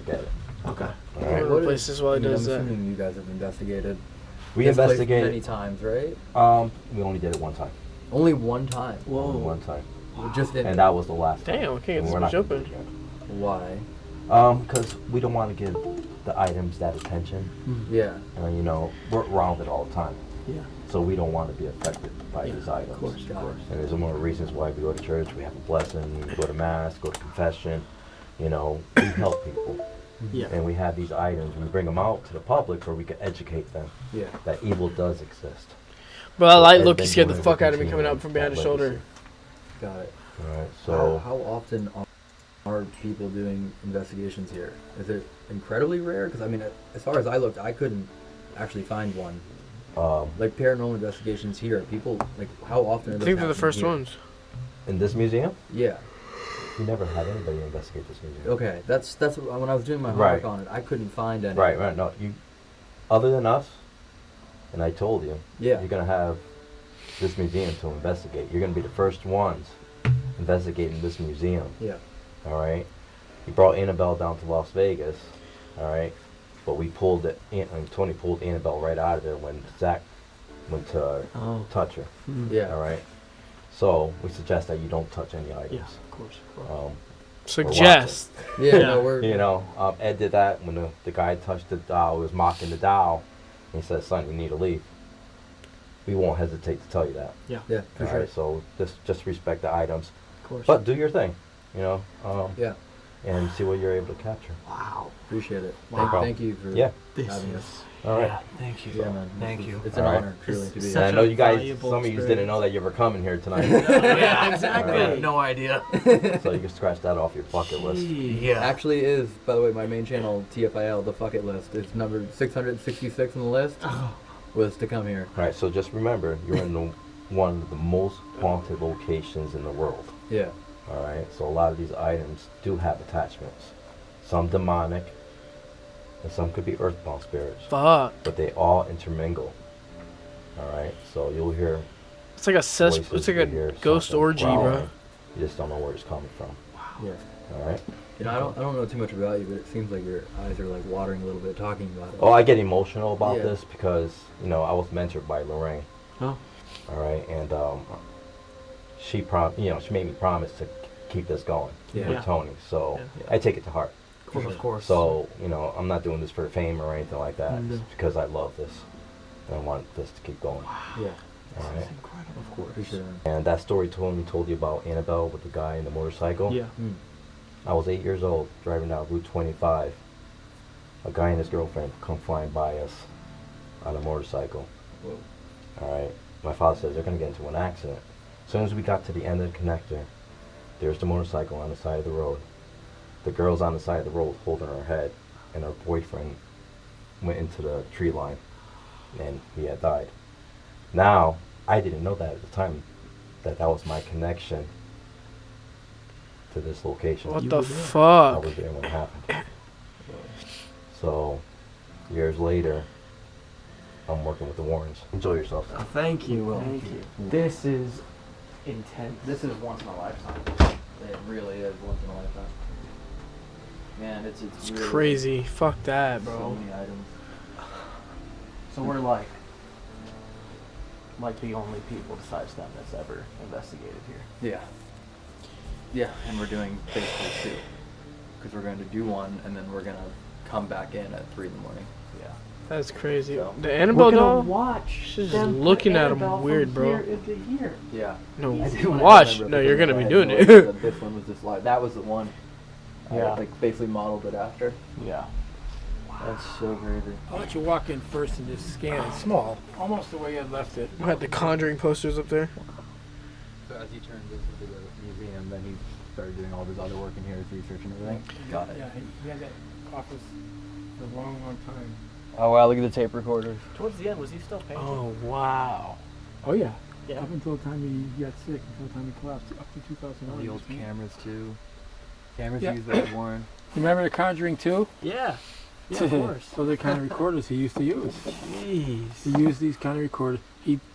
get it. Okay. All I'm right. gonna replace this while he does I'm that. assuming you guys have investigated. We this place investigated many times, right? We only did it one time. Only one time. Only one time. Just in And that was the last time. Damn, I can't get And this we're bitch not gonna open. do it again. Why? Because we don't want to give the items that attention. Yeah. You know, we're around it all the time. Yeah. So we don't want to be affected by these items. Of course. And there's more reasons why we go to church. We have a blessing, we go to mass, go to confession. You know, we help people. Yeah. And we have these items. We bring them out to the public where we can educate them that evil does exist. Bro, that light Ed look been scared the doing it, fuck we out of me coming continue up from behind that his shoulder. legacy. Got it. All right. So How often Are people doing investigations here? Is it incredibly rare? Because I mean, as far as I looked, I couldn't actually find one. Like paranormal investigations here, people like how often? Are I think they're the first ones. In this museum? Yeah. We never had anybody investigate this museum. Okay, that's when I was doing my homework on it, I couldn't find any. Right. No, you. Other than us, and I told you. Yeah. You're gonna have this museum to investigate. You're gonna be the first ones investigating this museum. Yeah. All right. We brought Annabelle down to Las Vegas. All right. But we pulled it. Tony pulled Annabelle right out of there when Zach went to touch her. Yeah. All right. So we suggest that you don't touch any items. Yeah, of course. Suggest. Yeah. No, we're. You know, Ed did that when the guy touched the doll. He was mocking the doll. And he said, "Son, you need to leave." We won't hesitate to tell you that. Yeah. Yeah. For All sure. right. So just respect the items. Of course. But do your thing. You know. Yeah. And see what you're able to capture. Wow. Appreciate it. Wow. Thank you for having us. All right. Yeah, thank you. Yeah, man. Thank you. It's an honor, truly, to be Such And I here. know a you guys, valuable some of you didn't experience. know that you were coming here tonight. Yeah, exactly. All I right. had no idea. So you can scratch that off your bucket list. Yeah. Actually is, by the way, my main channel, TFIL, the bucket list. It's number 666 on the list. Was to come here. All right. So just remember, you're in one of the most haunted locations in the world. Yeah. All right. So a lot of these items do have attachments. Some demonic, and some could be earthbound spirits. Fuck. But they all intermingle. All right. So you'll hear. It's like a voices, it's like you'll a hear ghost something orgy, bro. growling. You just don't know where it's coming from. Yeah. All right. You know, I don't know too much about you, but it seems like your eyes are like watering a little bit talking about it. Oh, I get emotional about Yeah. this because I was mentored by Lorraine. Oh. All right, and she made me promise to keep this going with Tony. So I take it to heart. Of course. So I'm not doing this for fame or anything like that. No. It's because I love this and I want this to keep going. Yeah. All right. Incredible. Of course. For sure. And that story Tony told you about Annabelle with the guy in the motorcycle. Yeah. I was 8 years old driving down Route 25. A guy and his girlfriend come flying by us on a motorcycle. Whoa. All right. My father says they're going to get into an accident. As soon as we got to the end of the connector, there's the motorcycle on the side of the road. The girl's on the side of the road holding her head, and her boyfriend went into the tree line, and he had died. Now, I didn't know that at the time, that was my connection to this location. What the I fuck? was there when it happened. So, years later, I'm working with the Warrens. Enjoy yourself. Thank you, Will. Thank you. This is intense. This is once in a lifetime. It really is once in a lifetime. Man, it's It's really crazy. Fuck that, so bro. many items. So we're like the only people besides them that's ever investigated here. Yeah. Yeah, and we're doing basically two. Because we're going to do one, and then we're going to come back in at 3 in the morning. Yeah. That's crazy. So, The Annabelle We're gonna doll? watch. She's just them looking put at him Annabelle weird, from bro. Here into here. Yeah. No, I do wanna watch. remember No, you're because gonna I be had doing no it. idea that this one was just live. That was the one. Yeah. I like basically modeled it after. Yeah. That's so crazy. I'll let you walk in first and just scan it. Small, almost the way you had left it. We had the Conjuring posters up there. So as he turned this into the museum, then he started doing all of his other work in here, his research and everything. Got it. Yeah, he had that office for a long, long time. Oh wow, look at the tape recorders. Towards the end, was he still painting? Oh, wow. Oh yeah. Yeah. Up until the time he got sick, until the time he collapsed, up to 2001. The old Yeah. cameras too. Cameras Yeah. used by Warren. Remember The Conjuring 2? Yeah. Yeah, of course. Those are the kind of recorders he used to use. Jeez. He used these kind of recorders.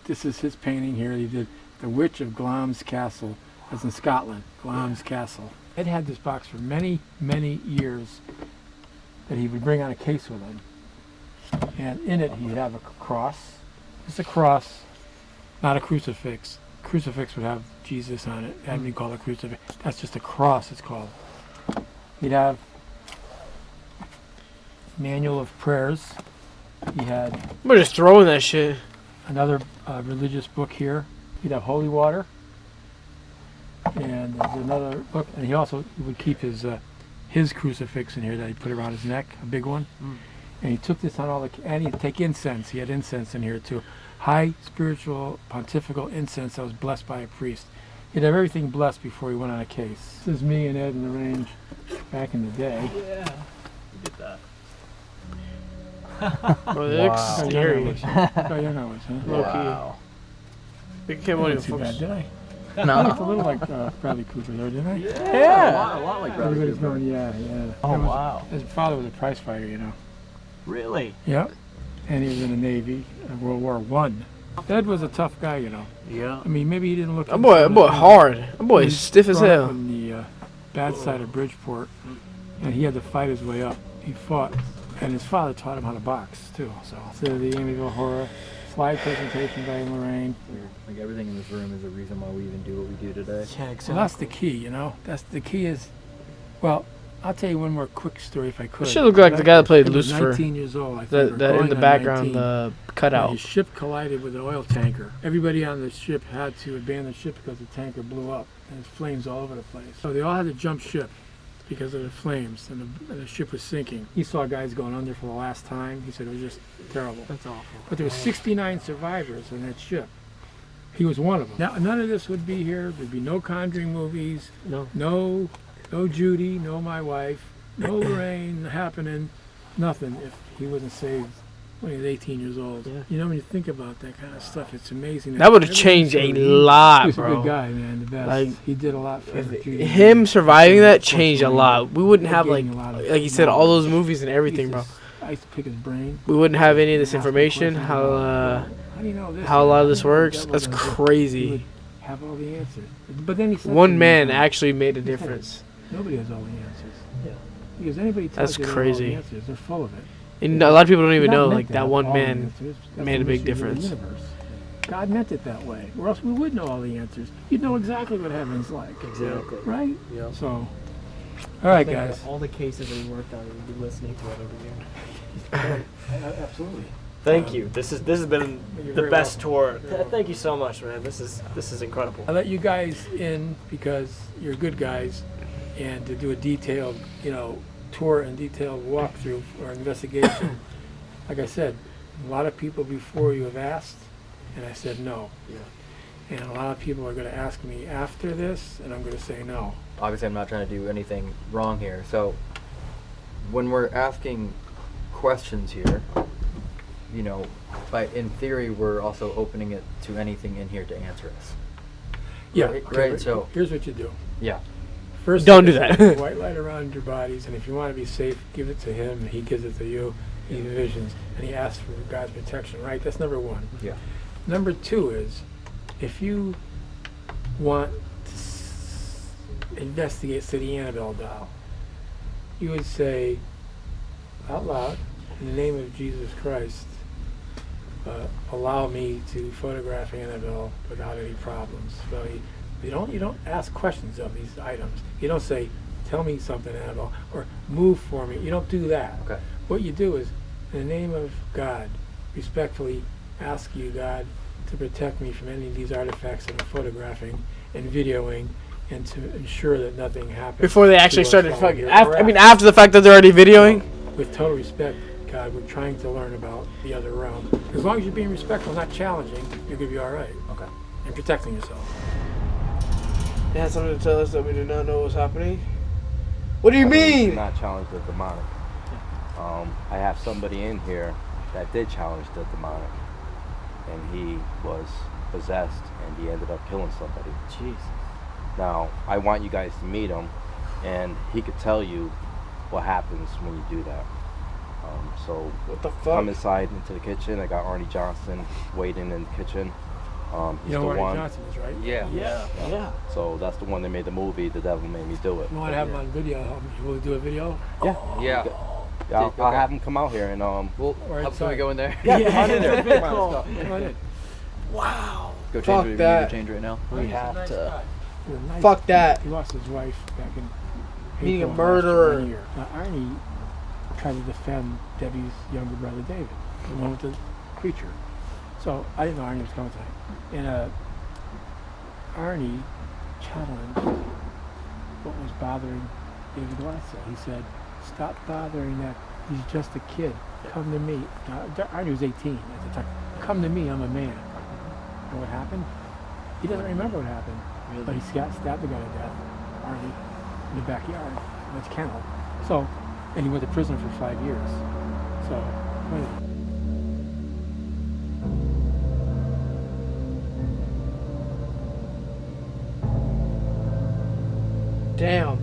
This is his painting here. He did The Witch of Glamis Castle. That's in Scotland. Glamis Castle. Ed had this box for many, many years that he would bring on a case with him. And in it he'd have a cross. Just a cross, not a crucifix. Crucifix would have Jesus on it. It hadn't been called a crucifix. That's just a cross, it's called. He'd have manual of prayers. He had We're just throwing that shit. another religious book here. He'd have holy water. And there's another book. And he also would keep his crucifix in here that he put around his neck, a big one. And he took this on all the, and he'd take incense. He had incense in here too. High spiritual pontifical incense that was blessed by a priest. He'd have everything blessed before he went on a case. This is me and Ed in the range back in the day. Yeah. Look at Bro, they look scary. Look how young I was, huh? Low key. Big Kim won't even too bad, did I? No. I looked a little like Bradley Cooper there, didn't I? Yeah. A lot like Bradley Everybody's Cooper. going, yeah. Oh, wow. His father was a prize fighter, you know. Really? Yep. And he was in the Navy in World War I. Ed was a tough guy, you know. Yeah. I mean, maybe he didn't look... That boy hard. That boy is stiff as brought up hell. on the bad side of Bridgeport, and he had to fight his way up. He fought, and his father taught him how to box, too. So the Amityville Horror slide presentation by Lorraine. Like everything in this room is a reason why we even do what we do today. Yeah, exactly. Well, that's the key, you know. That's the key is, well, I'll tell you one more quick story if I could. It should look like the guy that played Lucifer. 19 years old, I think. That in the background, the cutout. His ship collided with an oil tanker. Everybody on the ship had to abandon the ship because the tanker blew up and there's flames all over the place. So they all had to jump ship because of the flames and the ship was sinking. He saw guys going under for the last time. He said it was just terrible. That's awful. But there were 69 survivors in that ship. He was one of them. Now, none of this would be here. There'd be no Conjuring movies. No Judy, no my wife, no Lorraine happening, nothing if he wasn't saved when he was 18 years old. Yeah. You know, when you think about that kind of stuff, it's amazing. That would have changed a lot, he was bro. a good guy, man, the best. Like, he did a lot for Judy. Him surviving that changed a lot. We wouldn't have, like you said, all those knowledge. movies and everything, bro. I used to pick his brain. We wouldn't have any of this information, how a lot of this works. That's crazy. Have all the answers. But then he said one man actually made a difference. Nobody has all the answers. Yeah. Because anybody That's tells you crazy. all the answers, they're full of it. And a lot of people don't even God know, meant like, that one all the man answers. That's made the a big mystery of the difference. universe. God meant it that way, or else we would know all the answers. You'd know exactly what heaven's like. Exactly. Right? Yeah. So, all right, Think guys. all the cases that he worked on, you'd be listening to it over here. Absolutely. Thank you. This has been You're the very best welcome. tour. Thank you so much, man. This is incredible. I let you guys in because you're good guys, and to do a detailed, tour and detailed walkthrough or investigation. Like I said, a lot of people before you have asked, and I said no. Yeah. And a lot of people are going to ask me after this, and I'm going to say no. Obviously, I'm not trying to do anything wrong here. So, when we're asking questions here, but in theory, we're also opening it to anything in here to answer us. Yeah. Right. So here's what you do. Yeah. First, don't do that. White light around your bodies, and if you want to be safe, give it to him, and he gives it to you. He envisions, and he asks for God's protection. Right? That's number one. Yeah. Number two is, if you want to investigate, say, the Annabelle doll, you would say out loud, in the name of Jesus Christ, allow me to photograph Annabelle without any problems. So you don't ask questions of these items. You don't say, tell me something, Annabelle, or move for me. You don't do that. Okay. What you do is, in the name of God, respectfully ask you, God, to protect me from any of these artifacts that I'm photographing and videoing, and to ensure that nothing happens. Before they actually to us started while fucking. we're After the fact that they're already videoing. With total respect, God, we're trying to learn about the other realm. As long as you're being respectful, not challenging, you're gonna be all right. Okay. And protecting yourself. They had something to tell us that we did not know was happening. What do you mean? Not challenge the demonic. I have somebody in here that did challenge the demonic, and he was possessed, and he ended up killing somebody. Jeez. Now, I want you guys to meet him, and he could tell you what happens when you do that. So what the fuck? Come inside into the kitchen. I got Arnie Johnson waiting in the kitchen. He's You know the who Arnie one. Johnson is, right? Yeah. So that's the one that made the movie. The Devil Made Me Do It. You want to have him on video? Will he do a video? Yeah. Yeah. I'll have him come out here and Well, Right, how can we go in there? Yeah, come on in there. Come on, let's go. Come on in. Wow. Go Fuck change it. We need that. to change right now. We have to. He's a nice Fuck guy. that. He lost his wife back in Being a April of murderer. last year. Now, Arnie tried to defend Debbie's younger brother David, the one with the creature. So I didn't know Arnie was coming tonight. And Arnie challenged what was bothering David Watson. He said, "Stop bothering that. He's just a kid. Come to me." Now, Arnie was 18 at the time. "Come to me. I'm a man." And what happened? He doesn't remember what happened. Really? But he stabbed the guy to death, Harvey, in the backyard. That's kennel. So, and he went to prison for 5 years. So, damn.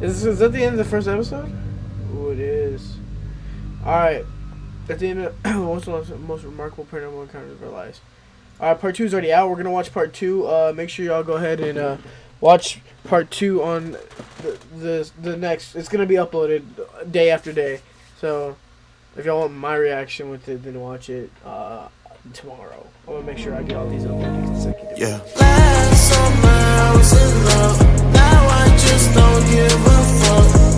Is that the end of the first episode? Ooh, it is. Alright. At the end of most remarkable paranormal encounters of our lives. Alright, part 2 is already out. We're gonna watch part 2. Make sure y'all go ahead and watch part 2 on the next. It's gonna be uploaded day after day. So if y'all want my reaction with it, then watch it tomorrow. I'm gonna make sure I get all these uploaded consecutively. Yeah. Last summer I was in love. Now I just don't give a fuck.